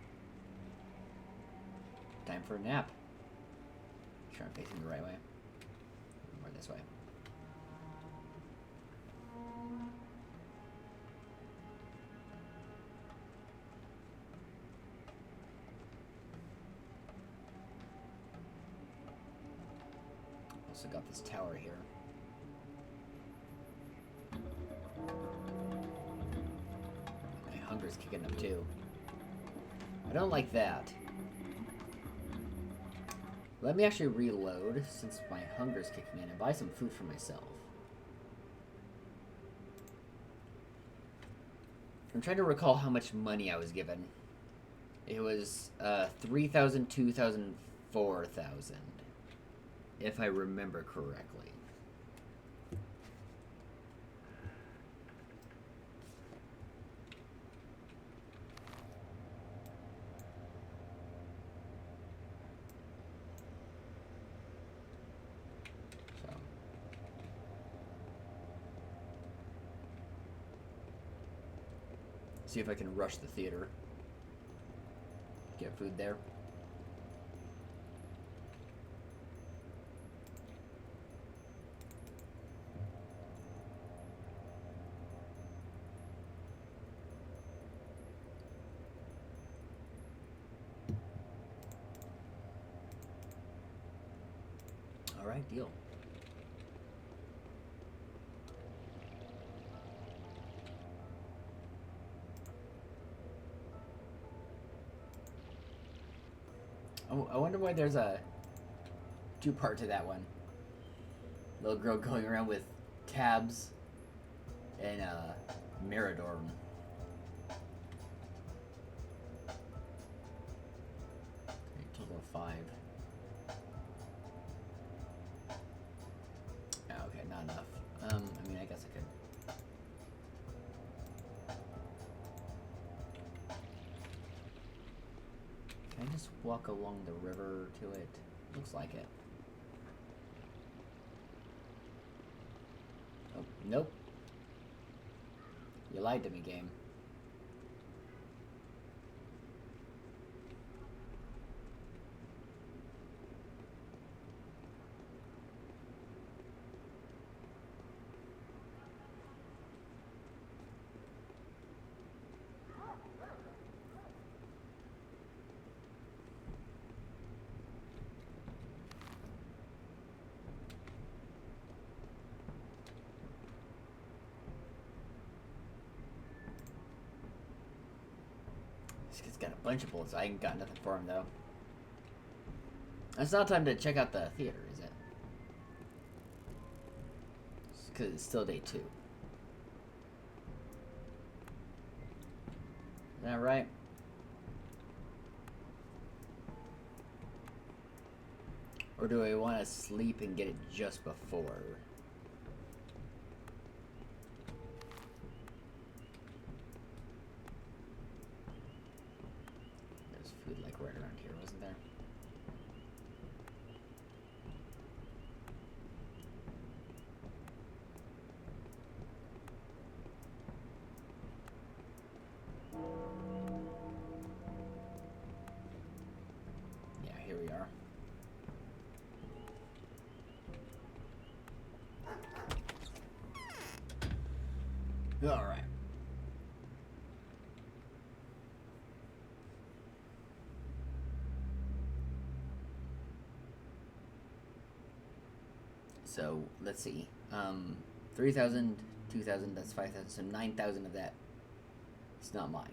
Time for a nap. Sure I'm facing the right way. Or this way. Also got this tower here. My hunger's kicking up too. I don't like that. Let me actually reload, since my hunger's kicking in, and buy some food for myself. I'm trying to recall how much money I was given. It was 3,000, 2,000, 4,000, if I remember correctly. See if I can rush the theater. Get food there. All right, deal. Oh, I wonder why there's a two-part to that one. Little girl going around with tabs and Mirador. Okay, total of 5. Oh, okay, not enough. I mean, I guess I could. Can I just walk along the river to it? Looks like it. Oh, nope. You lied to me, game. This kid's got a bunch of bullets. I ain't got nothing for him, though. It's not time to check out the theater, is it? Because it's still day 2. that right? Or do I want to sleep and get it just before? There's food like right around here, wasn't there? Yeah, here we are. All right. So let's see. 3,000, 2,000. That's 5,000. So 9,000 of that. It's not mine.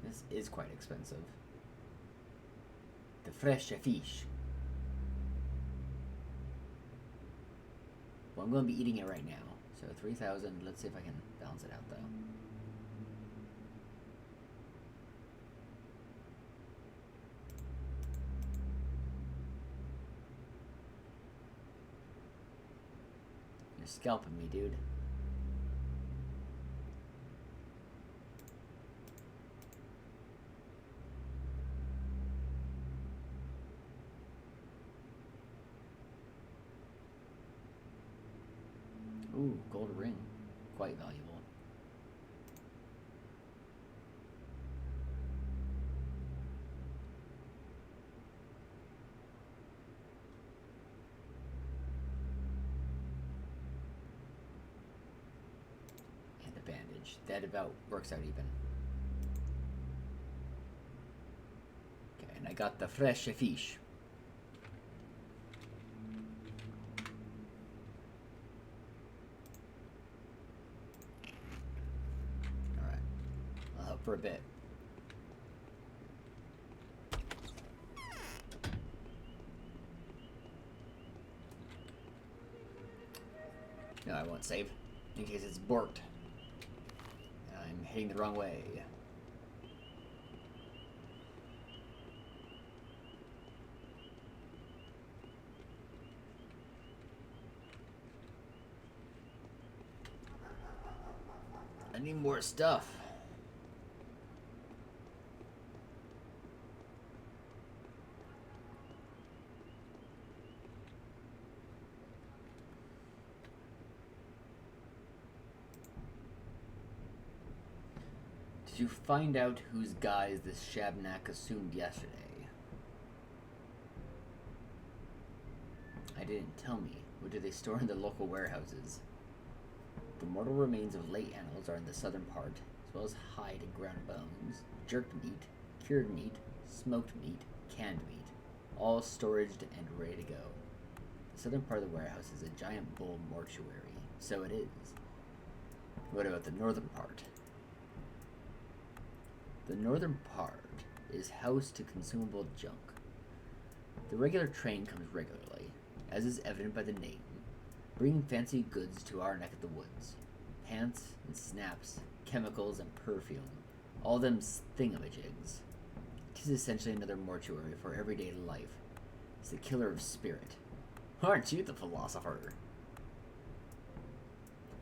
This is quite expensive. The fresh fish. Well, I'm going to be eating it right now. So 3,000. Let's see if I can balance it out, though. You're scalping me, dude. Ooh, gold ring. Quite valuable. And a bandage. That about works out even. Okay, and I got the fresh fish. For a bit. No, I won't save, in case it's borked. I'm heading the wrong way. I need more stuff. Did you find out whose guys this Shabnak assumed yesterday? I didn't tell me. What do they store in the local warehouses? The mortal remains of late animals are in the southern part, as well as hide and ground bones, jerked meat, cured meat, smoked meat, canned meat, all storaged and ready to go. The southern part of the warehouse is a giant bull mortuary, so it is. What about the northern part? The northern part is house to consumable junk. The regular train comes regularly, as is evident by the name, bringing fancy goods to our neck of the woods. Pants and snaps, chemicals and perfume, all them thingamajigs. 'Tis essentially another mortuary for everyday life. It's the killer of spirit. Aren't you the philosopher?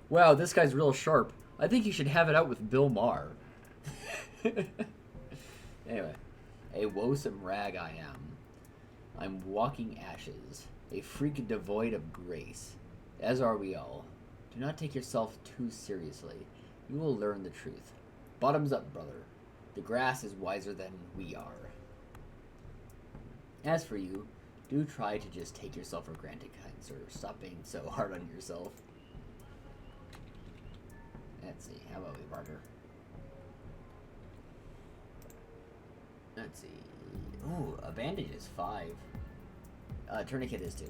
Wow, this guy's real sharp. I think you should have it out with Bill Maher. Anyway, a woesome rag I am. I'm walking ashes, a freak devoid of grace, as are we all. Do not take yourself too seriously. You will learn the truth. Bottoms up, brother. The grass is wiser than we are. As for you, do try to just take yourself for granted, kind sir. Stop being so hard on yourself. Let's see, how about we barter? Let's see. Ooh, a bandage is 5. Tourniquet is 2.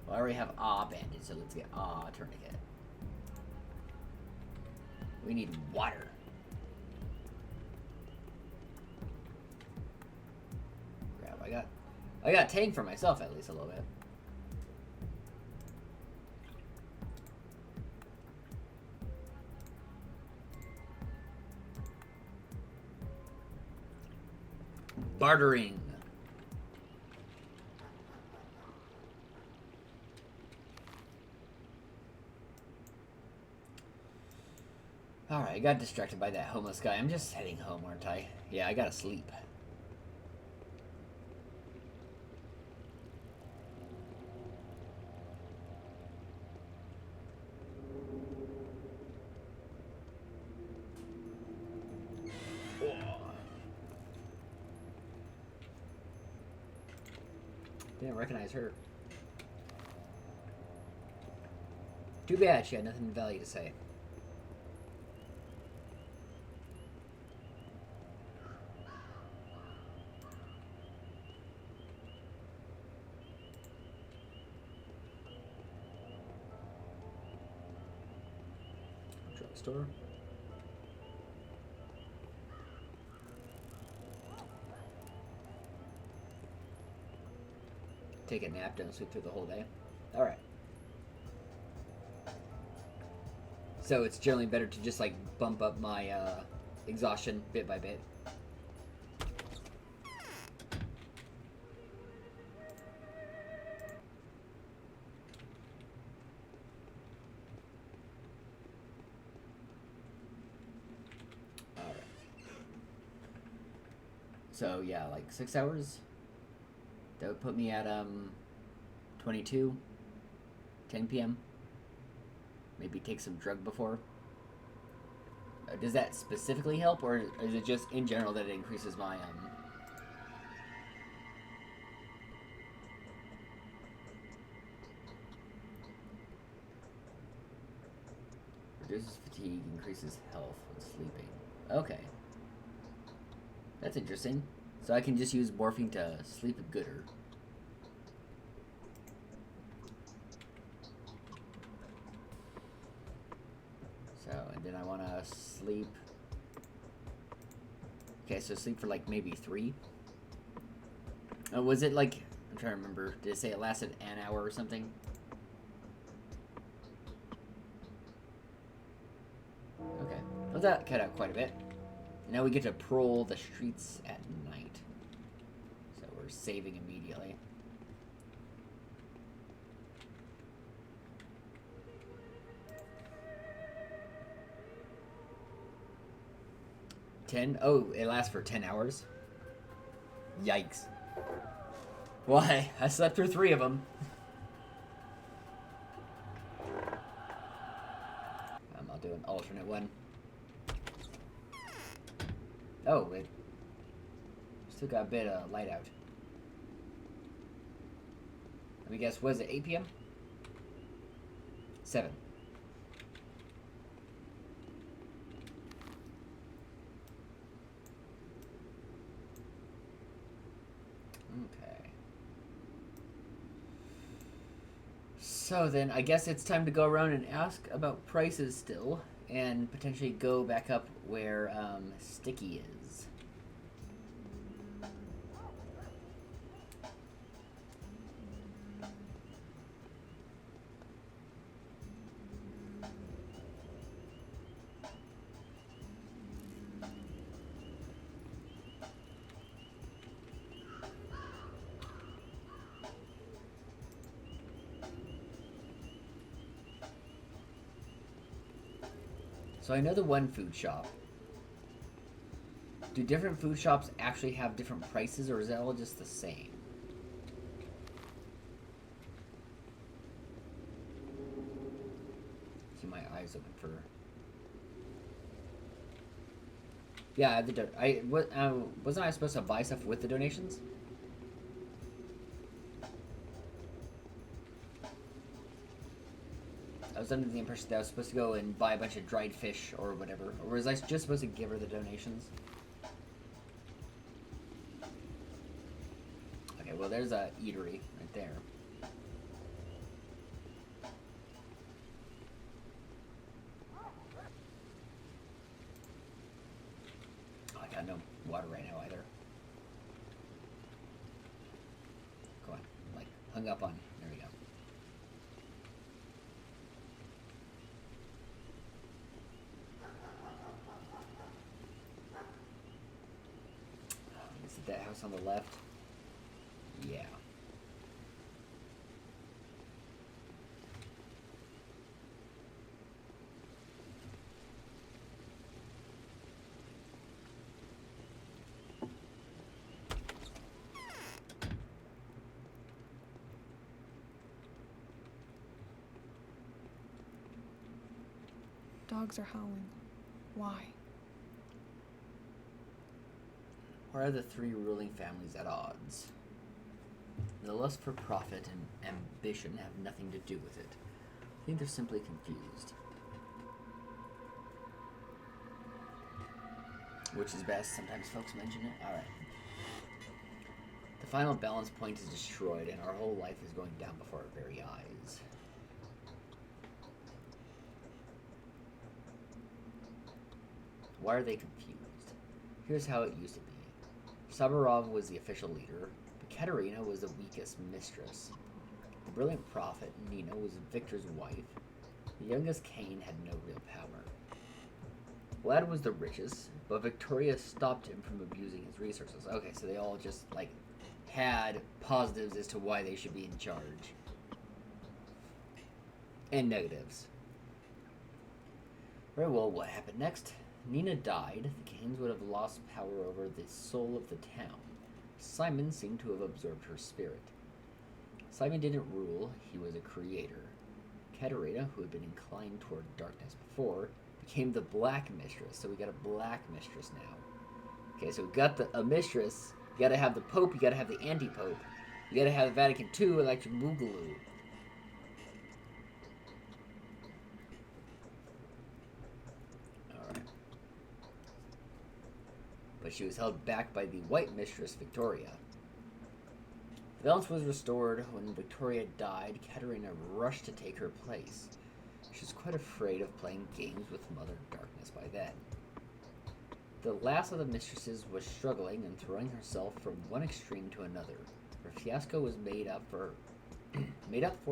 Well, I already have bandage, so let's get tourniquet. We need water. Crap, I got I got Tang for myself at least a little bit. Bartering. Alright, I got distracted by that homeless guy. I'm just heading home, aren't I? Yeah, I gotta sleep. Didn't recognize her. Too bad she had nothing of value to say. Drugstore. Take a nap, don't sleep through the whole day. Alright. So it's generally better to just like bump up my exhaustion bit by bit. Alright. So yeah, like 6 hours. That would put me at 22, 10 p.m. Maybe take some drug before. Does that specifically help, or is it just in general that it increases my reduces fatigue, increases health when sleeping. Okay. That's interesting. So I can just use morphine to sleep gooder. So, and then I want to sleep. Okay, so sleep for like maybe 3. Was it like, I'm trying to remember, did it say it lasted an hour or something? Okay, well that cut out quite a bit. Now we get to patrol the streets at night. So we're saving immediately. Oh, it lasts for 10 hours? Yikes. Why? I slept through 3 of them. I'll do an alternate one. Oh, it still got a bit of light out. Let me guess, was it 8 p.m.? 7. Okay. So then, I guess it's time to go around and ask about prices still, and potentially go back up where Sticky is. So I know the one food shop. Do different food shops actually have different prices, or is that all just the same? See my eyes open for. Yeah, wasn't I supposed to buy stuff with the donations? I was under the impression that I was supposed to go and buy a bunch of dried fish or whatever. Or was I just supposed to give her the donations? Okay, well there's a eatery right there. Oh, I got no water right now either. hung up on you. There we go. Is it that house on the left? Yeah. Dogs are howling. Why? Why are the three ruling families at odds? The lust for profit and ambition have nothing to do with it. I think they're simply confused. Which is best, sometimes folks mention it. Alright. The final balance point is destroyed and our whole life is going down before our very eyes. Why are they confused? Here's how it used to be. Saburov was the official leader, but Katerina was the weakest mistress. The brilliant prophet, Nina, was Victor's wife. The youngest Cain had no real power. Vlad was the richest, but Victoria stopped him from abusing his resources. Okay, so they all just, like, had positives as to why they should be in charge. And negatives. Very well, what happened next? Nina died. The Cains would have lost power over the soul of the town. Simon seemed to have absorbed her spirit. Simon didn't rule, he was a creator. Katerina, who had been inclined toward darkness before, became the Black Mistress, so we got a Black Mistress now. Okay, so we got a mistress, you gotta have the Pope, you gotta have the Anti-Pope, you gotta have the Vatican II, Electric Boogaloo. Alright. But she was held back by the White Mistress, Victoria. The balance was restored. When Victoria died, Katerina rushed to take her place. She was quite afraid of playing games with Mother Darkness by then. The last of the mistresses was struggling and throwing herself from one extreme to another. Her fiasco was made up for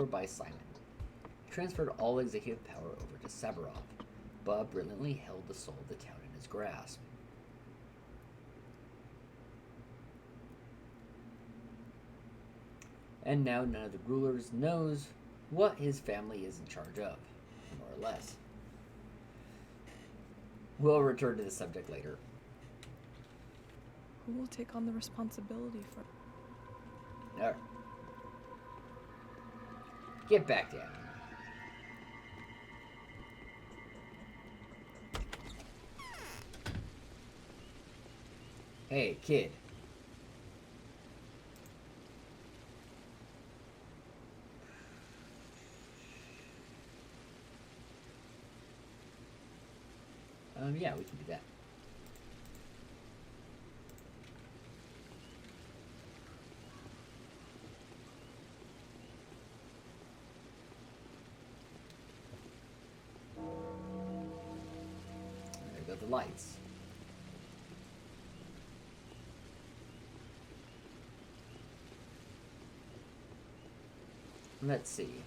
by Simon. He transferred all executive power over to Saburov, but brilliantly held the soul of the town in his grasp. And now none of the rulers knows what his family is in charge of, more or less. We'll return to the subject later. Who will take on the responsibility for... Alright. Get back down. Hey, kid. Yeah, we can do that. There go the lights. Let's see.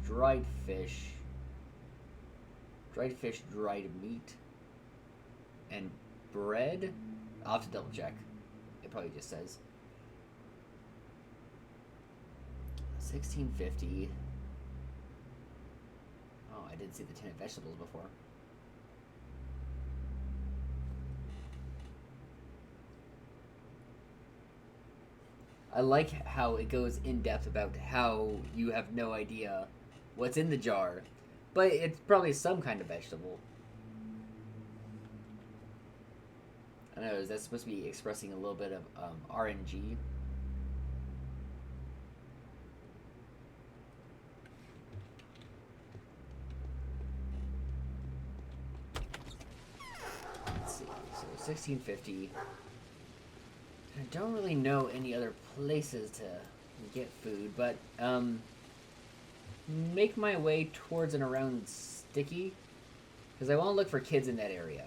Dried fish, dried meat, and bread. I'll have to double check. It probably just says 1650. Oh, I didn't see the tin of vegetables before. I like how it goes in depth about how you have no idea what's in the jar, but it's probably some kind of vegetable. I don't know, is that supposed to be expressing a little bit of RNG? Let's see, so 1650. I don't really know any other places to get food, but make my way towards and around Sticky. Because I want to look for kids in that area.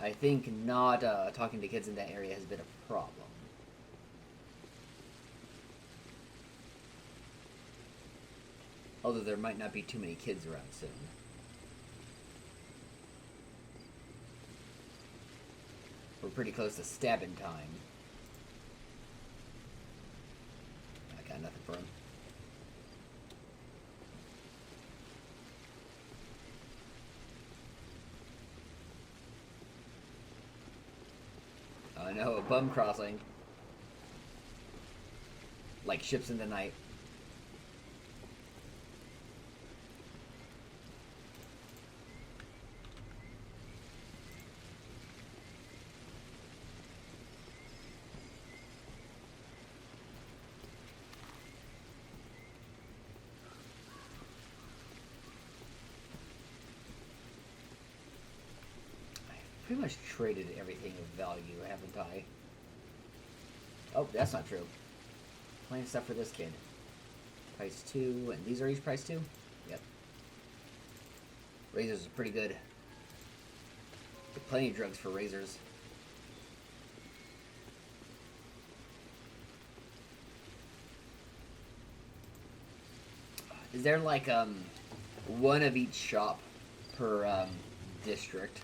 I think not talking to kids in that area has been a problem. Although there might not be too many kids around soon. We're pretty close to stabbing time. I got nothing for him. Oh no, a bum crossing. Like ships in the night. Pretty much traded everything of value, haven't I? Oh, that's not true. Plenty of stuff for this kid. Price 2, and these are each price 2? Yep. Razors are pretty good. Get plenty of drugs for razors. Is there like one of each shop per district?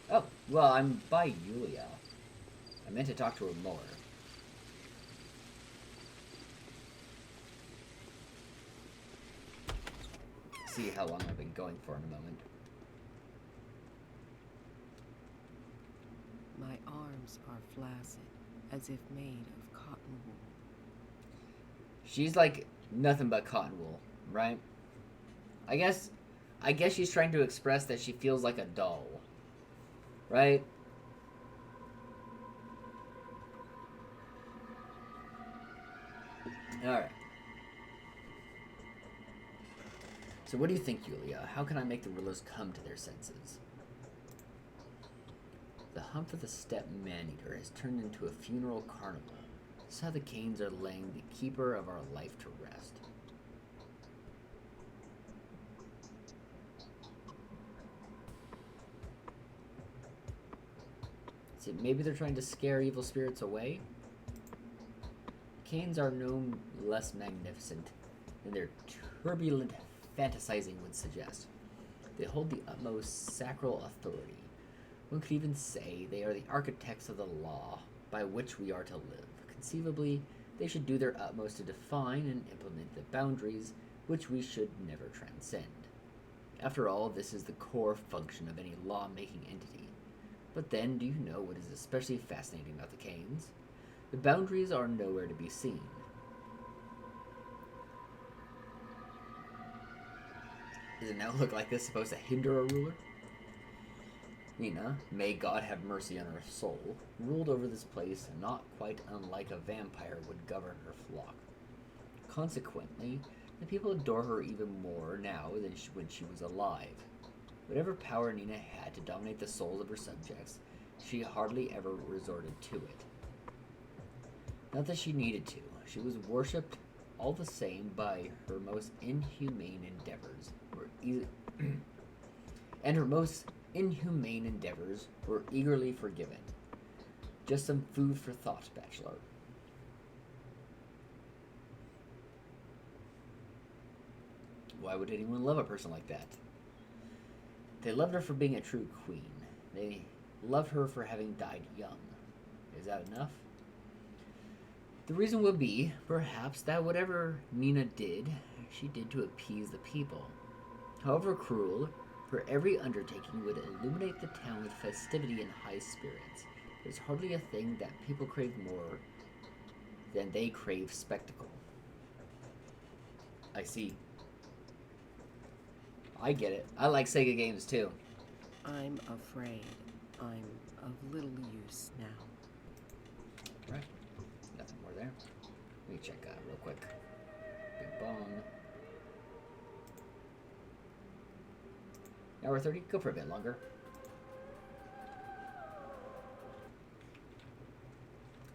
Oh, well, I'm by Yulia. I meant to talk to her more. See how long I've been going for in a moment. My arms are flaccid, as if made of cotton wool. She's like nothing but cotton wool, right? I guess she's trying to express that she feels like a doll. Right? Alright. So what do you think, Yulia? How can I make the rulers come to their senses? The hump of the steppe man-eater has turned into a funeral carnival. This is how the Canes are laying the keeper of our life to rest. See, maybe they're trying to scare evil spirits away? Canes are no less magnificent than their turbulent fantasizing would suggest. They hold the utmost sacral authority. One could even say they are the architects of the law by which we are to live. Conceivably, they should do their utmost to define and implement the boundaries which we should never transcend. After all, this is the core function of any law-making entity. But then, do you know what is especially fascinating about the Canes? The boundaries are nowhere to be seen. Does an outlook like this supposed to hinder a ruler? Nina, may God have mercy on her soul, ruled over this place and not quite unlike a vampire would govern her flock. Consequently, the people adore her even more now than when she was alive. Whatever power Nina had to dominate the souls of her subjects, she hardly ever resorted to it. Not that she needed to. She was worshipped all the same by her most inhumane endeavors. And her most inhumane endeavors were eagerly forgiven. Just some food for thought, Bachelor. Why would anyone love a person like that? They loved her for being a true queen. They loved her for having died young. Is that enough? The reason would be, perhaps, that whatever Nina did, she did to appease the people. However cruel, for every undertaking would illuminate the town with festivity and high spirits. There's hardly a thing that people crave more than they crave spectacle. I see. I get it. I like Sega games too. I'm afraid I'm of little use now. Right. Nothing more there. Let me check out real quick. Big bomb. Hour 30? Go for a bit longer.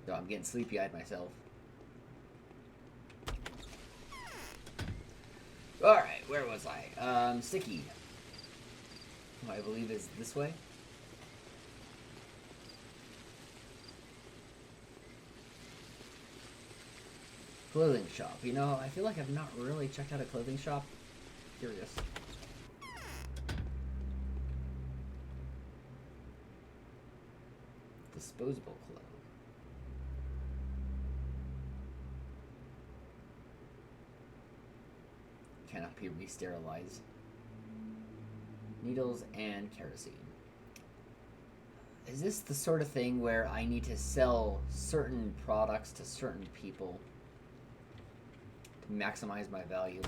No, I'm getting sleepy-eyed myself. Alright, where was I? Sticky. Who I believe is this way. Clothing shop. You know, I feel like I've not really checked out a clothing shop. Curious. Disposable clothes. Cannot be re-sterilized. Needles and kerosene. Is this the sort of thing where I need to sell certain products to certain people to maximize my value?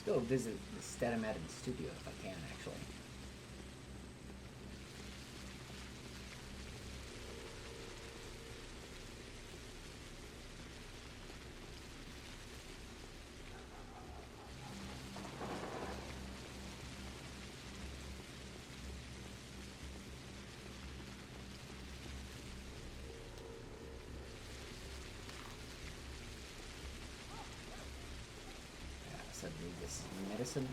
Go visit the Statomatin studio if I can, actually. Suddenly this medicine.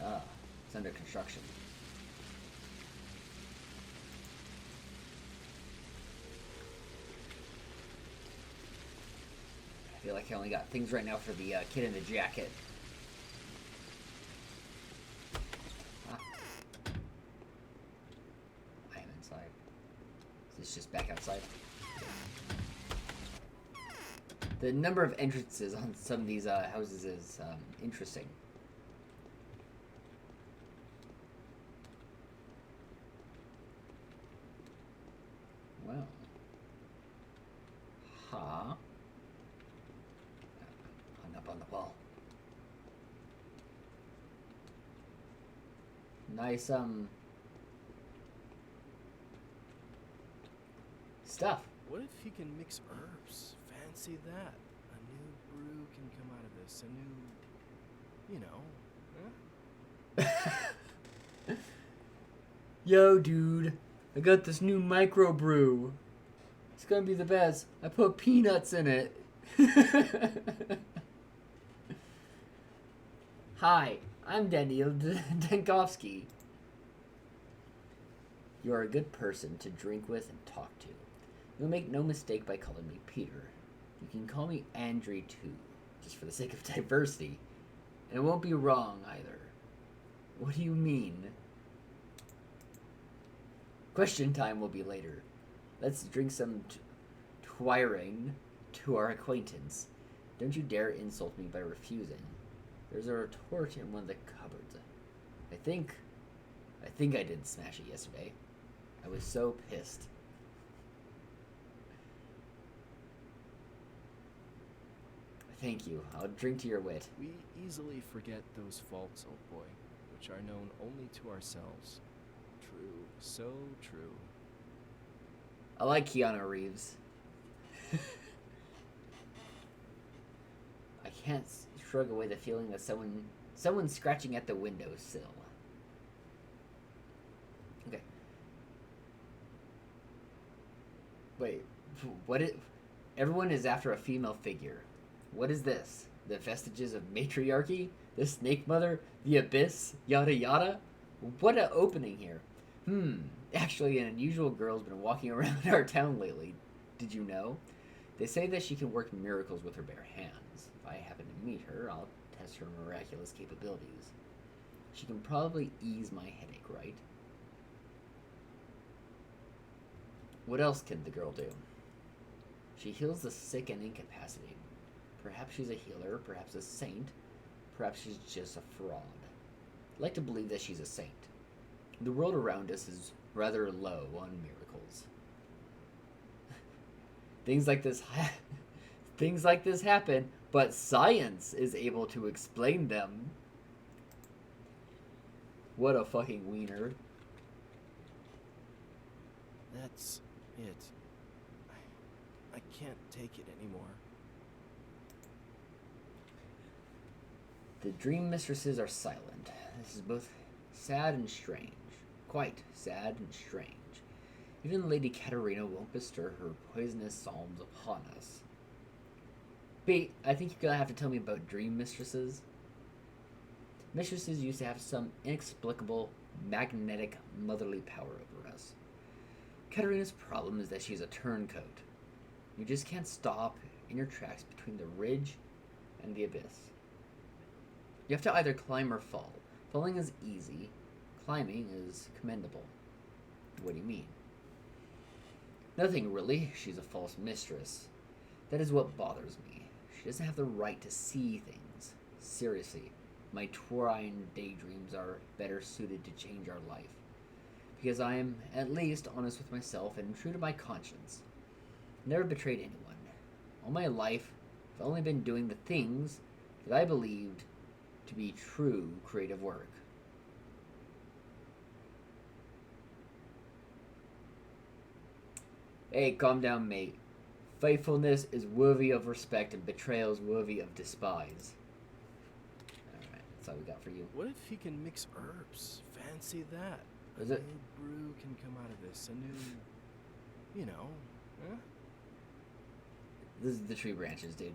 Ah, it's under construction. I feel like I only got things right now for the kid in the jacket. Ah. I am inside. Is this just back outside? The number of entrances on some of these houses is interesting. Well. Huh. Hung up on the wall. Nice, stuff. What if he can mix herbs? Fancy that. A new brew can come out of this. A new, huh? Yo, dude. I got this new microbrew. It's gonna be the best. I put peanuts in it. Hi, I'm Daniel Dankovsky. You're a good person to drink with and talk to. You'll make no mistake by calling me Peter. You can call me Andre too, just for the sake of diversity. And it won't be wrong either. What do you mean? Question time will be later. Let's drink some twiring to our acquaintance. Don't you dare insult me by refusing. There's a retort in one of the cupboards. I think I did smash it yesterday. I was so pissed. Thank you. I'll drink to your wit. We easily forget those faults, old boy, which are known only to ourselves. True, so true. I like Keanu Reeves. I can't shrug away the feeling that someone's scratching at the windowsill. Okay. Wait, everyone is after a female figure. What is this? The vestiges of matriarchy? The snake mother? The abyss? Yada yada? What an opening here. Actually, an unusual girl's been walking around our town lately. Did you know? They say that she can work miracles with her bare hands. If I happen to meet her, I'll test her miraculous capabilities. She can probably ease my headache, right? What else can the girl do? She heals the sick and incapacitated. Perhaps she's a healer, perhaps a saint, perhaps she's just a fraud. I'd like to believe that she's a saint. The world around us is rather low on miracles. Things like this happen, but science is able to explain them. What a fucking wiener. That's it. I can't take it anymore. The dream mistresses are silent. This is both sad and strange. Quite sad and strange. Even Lady Katerina won't bestir her poisonous psalms upon us. Pete, I think you're gonna have to tell me about dream mistresses. Mistresses used to have some inexplicable, magnetic, motherly power over us. Katerina's problem is that she's a turncoat. You just can't stop in your tracks between the ridge and the abyss. You have to either climb or fall. Falling is easy. Climbing is commendable. What do you mean? Nothing really. She's a false mistress. That is what bothers me. She doesn't have the right to see things. Seriously, my Taurian daydreams are better suited to change our life. Because I am at least honest with myself and true to my conscience. Never betrayed anyone. All my life, I've only been doing the things that I believed to be true creative work. Hey, calm down, mate. Faithfulness is worthy of respect and betrayal is worthy of despise. Alright, that's all we got for you. What if he can mix herbs? Fancy that. Is A it? new brew can come out of this. A new, you know, huh? This is the tree branches, dude.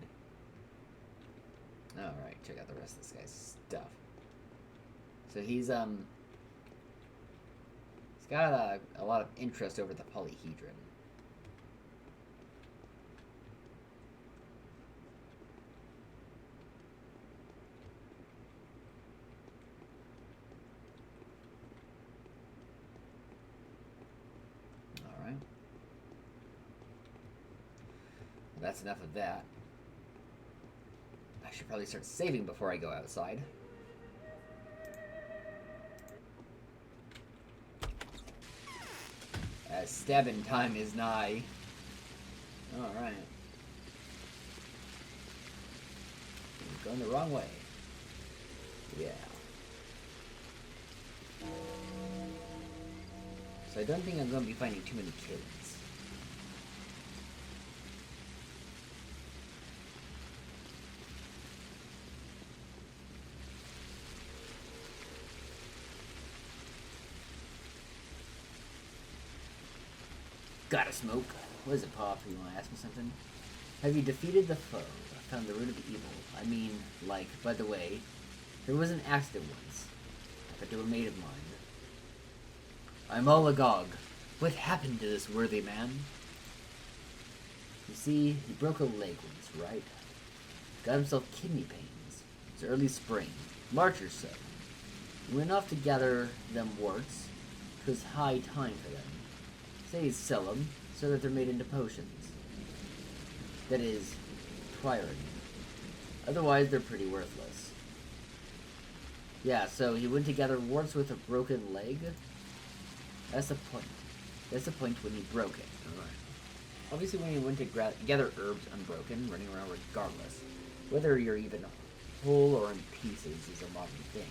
Alright, check out the rest of this guy's stuff. So he's got a lot of interest over the polyhedron. Alright. That's enough of that. I should probably start saving before I go outside. As stabbing time is nigh. Alright. Going the wrong way. Yeah. So I don't think I'm going to be finding too many kids. Gotta smoke. What is it, Pop? You want to ask me something? Have you defeated the foe? Found the root of evil? I mean, like, by the way, there was an accident once. I bet they were made of mine. I'm all agog. What happened to this worthy man? You see, he broke a leg once, right? Got himself kidney pains. It's early spring, March or so. He went off to gather them warts. 'Twas high time for them. Say he'd sell them, so that they're made into potions. That is, twiring. Otherwise, they're pretty worthless. Yeah, so he went to gather warts with a broken leg? That's the point. That's the point when he broke it. Alright. Obviously, when he went to gather herbs unbroken, running around regardless, whether you're even whole or in pieces is a modern thing.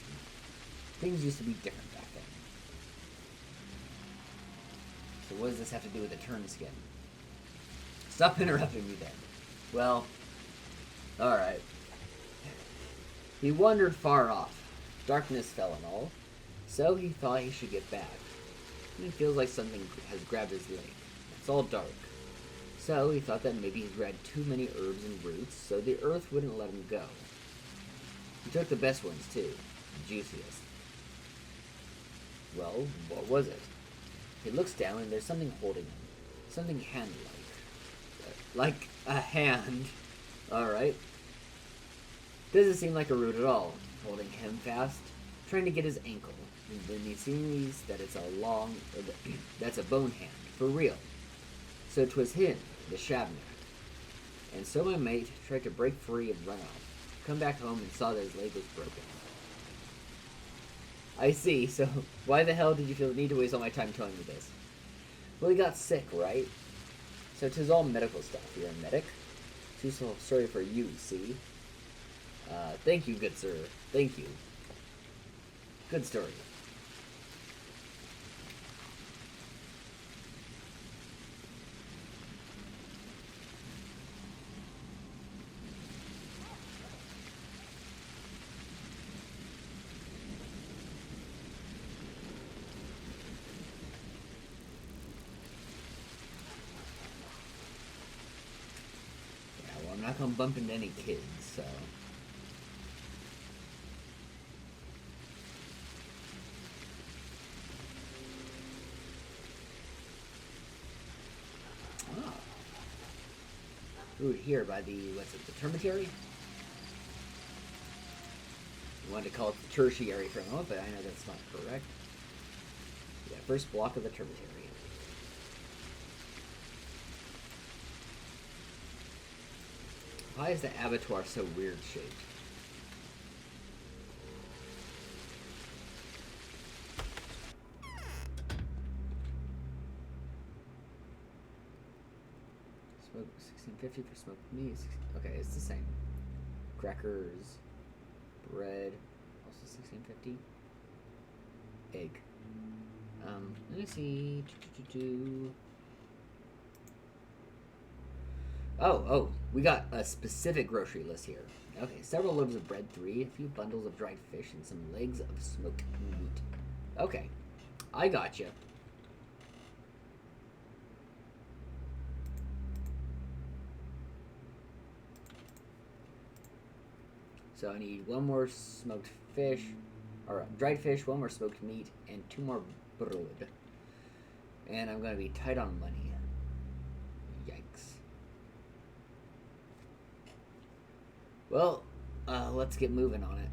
Things used to be different back then. So what does this have to do with the turn skin? Stop interrupting me then. Well, alright. He wandered far off. Darkness fell and all. So he thought he should get back. And he feels like something has grabbed his leg. It's all dark. So he thought that maybe he'd read too many herbs and roots, so the earth wouldn't let him go. He took the best ones too, the juiciest. Well, what was it? He looks down and there's something holding him. Something hand-like. Like a hand. Alright. Doesn't seem like a root at all. Holding him fast, trying to get his ankle. And then he sees that it's that's a bone hand, for real. So 'twas him, the Shabnak. and so my mate tried to break free and run off. Come back home and saw that his leg was broken. I see, so why the hell did you feel the need to waste all my time telling me this? Well, he got sick, right? So 'tis all medical stuff. You're a medic? Too sorry for you, see? Thank you, good sir. Thank you. Good story. I'm not gonna bump into any kids, so. Ah. Ooh, here by the, what's it, the termitary? I wanted to call it the tertiary for a moment, but I know that's not correct. Yeah, first block of the termitary. Why is the abattoir so weird shaped? Smoke 1650 for smoked meat. Okay, it's the same. Crackers, bread, also 1650. Egg. Let me see. Oh, we got a specific grocery list here. Okay, several loaves of bread, 3, a few bundles of dried fish, and some legs of smoked meat. Okay, I gotcha. So I need 1 more smoked fish, or dried fish, 1 more smoked meat, and 2 more bread. And I'm gonna be tight on money. Yikes. Well, let's get moving on it.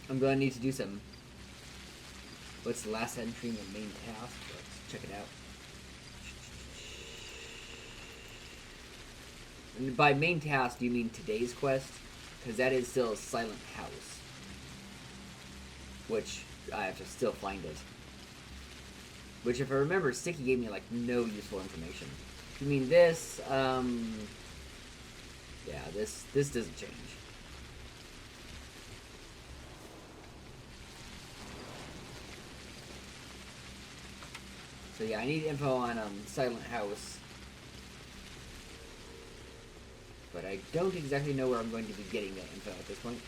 I'm going to need to do some... What's the last entry in the main task? Let's check it out. And by main task, do you mean today's quest? Because that is still Silent House. Which, I have to still find it. Which, if I remember, Sticky gave me, like, no useful information. You mean this, yeah, this doesn't change. So, yeah, I need info on, Silent House. But I don't exactly know where I'm going to be getting that info at this point.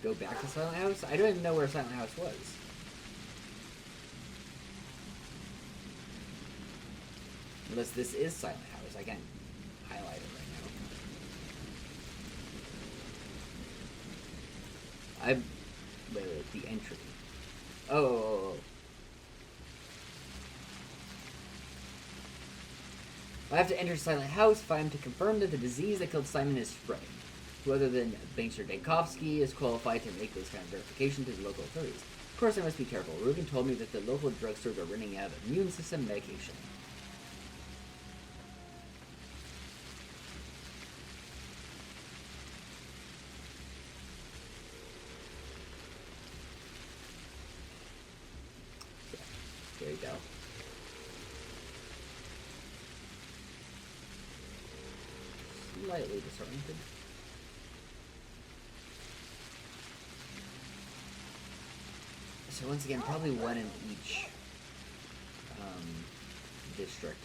Go back to Silent House? I don't even know where Silent House was. Unless this is Silent House. I can't highlight it right now. Wait, the entry. Oh. I have to enter Silent House if I am to confirm that the disease that killed Simon is spreading. Who other than Bankster Dankovsky is qualified to make this kind of verification to the local authorities? Of course I must be careful. Ruben told me that the local drugstores are running out of immune system medication. So, there you go. Slightly disoriented. So once again, probably 1 in each district.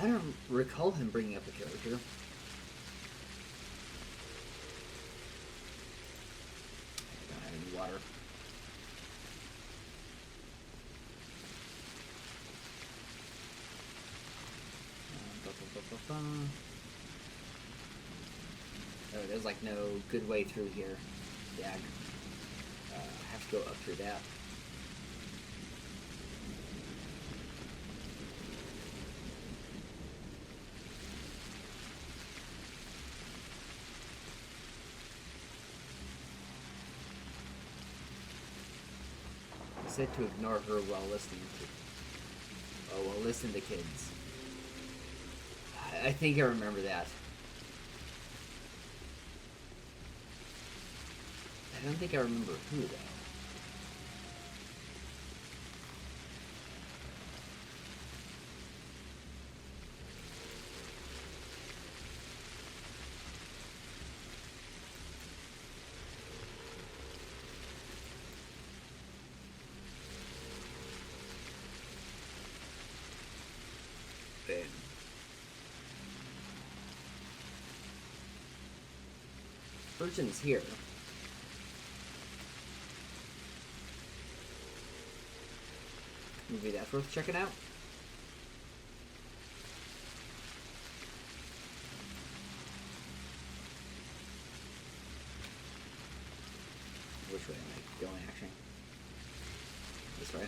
I don't recall him bringing up a character. Oh, there's like no good way through here. Dag. I have to go up through that. Said to ignore her while listening to. Oh, well, listen to kids. I think I remember that. I don't think I remember who though. Ben. Virgin's here. Maybe that's worth checking out. Which way am I going, actually? This way?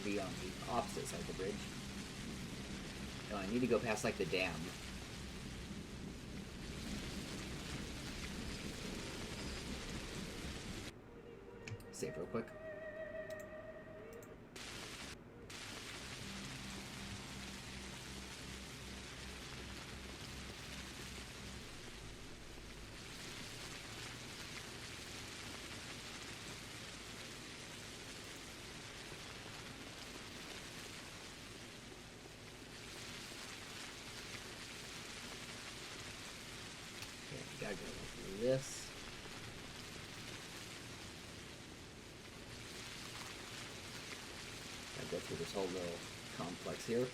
Be on the opposite side of the bridge. No, I need to go past like the dam. Save real quick. Gotta go through this. Gotta go through this whole little complex here.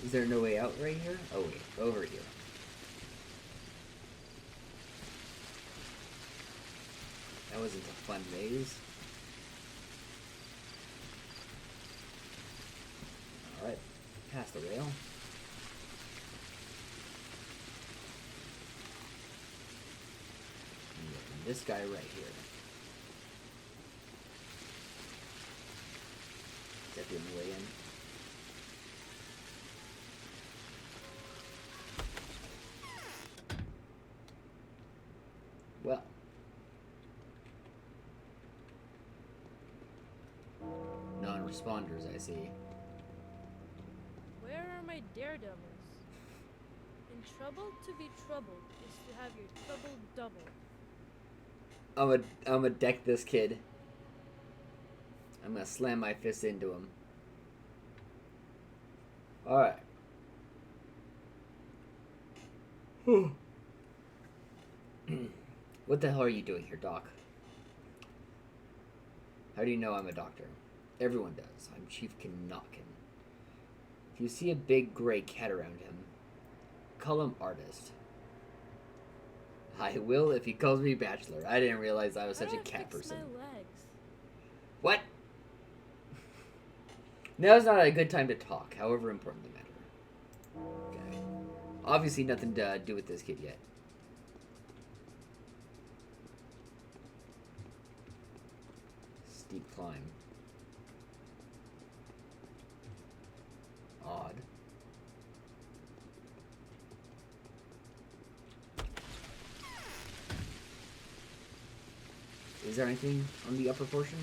Is there no way out right here? Oh wait, over here. That wasn't a fun maze. Alright, past the rail. And then this guy right here. Is that the only way in? Well. Non-responders, I see. Where are my daredevils? In trouble to be troubled is to have your trouble double. I'm gonna deck this kid. I'm gonna slam my fist into him. Alright. What the hell are you doing here, Doc? How do you know I'm a doctor? Everyone does. I'm Chief Knockin. If you see a big gray cat around him, call him Artist. I will if he calls me Bachelor. I didn't realize I was such a cat person. My legs? What? Now's not a good time to talk, however important the matter. Okay. Obviously nothing to do with this kid yet. there anything on the upper portion?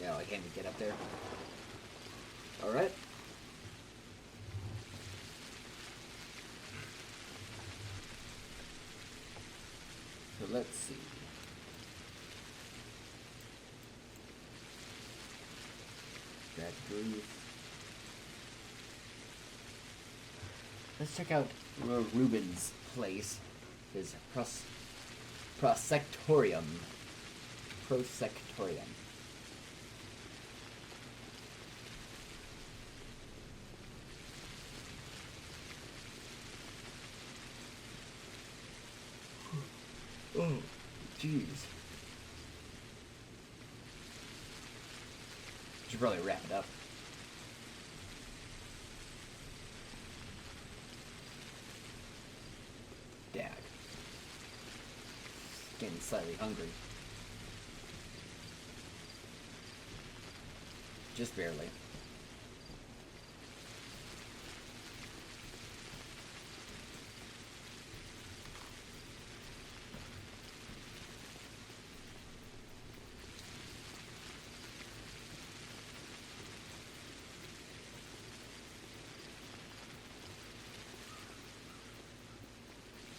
No, I can't even get up there. Alright. So let's see. Grab grief. Let's check out Ruben's place. His prosectorium. Prosectorium. Oh, jeez. Should probably wrap it up. Dag. Getting slightly hungry. Just barely.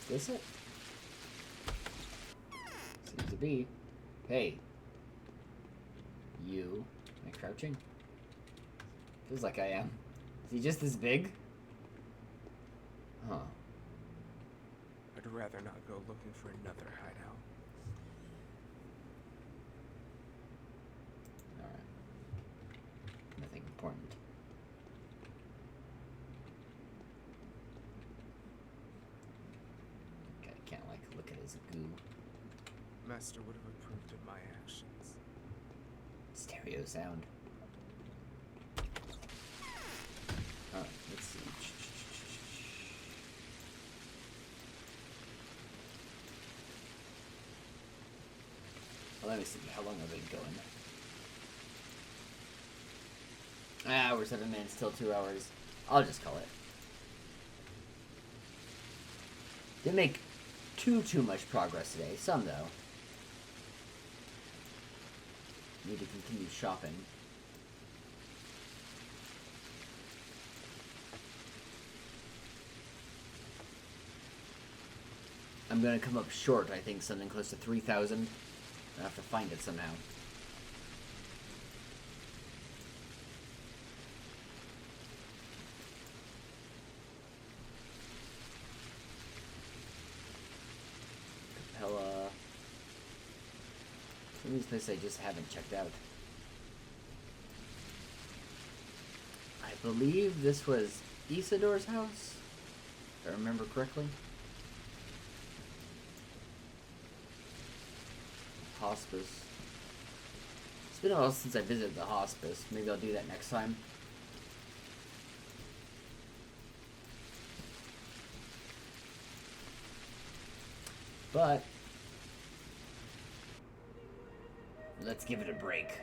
Is this it? Seems to be. Hey. You. Am I crouching? Feels like I am. Is he just this big? Huh. I'd rather not go looking for another hideout. Alright. Nothing important. Can't, like, look at his goo. Master would have approved of my actions. Stereo sound. Alright, let's see. Well, let me see. How long have we been going? Ah, we're 7 minutes till 2 hours. I'll just call it. Didn't make too much progress today. Some, though. Need to continue shopping. I'm gonna come up short, I think, something close to 3,000. I have to find it somehow. Capella. Some of these places I just haven't checked out. I believe this was Isidore's house, if I remember correctly. Hospice. It's been a while since I visited the hospice. Maybe I'll do that next time. But let's give it a break.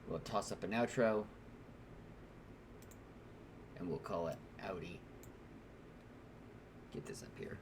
We'll toss up an outro and we'll call it Audi. Get this up here.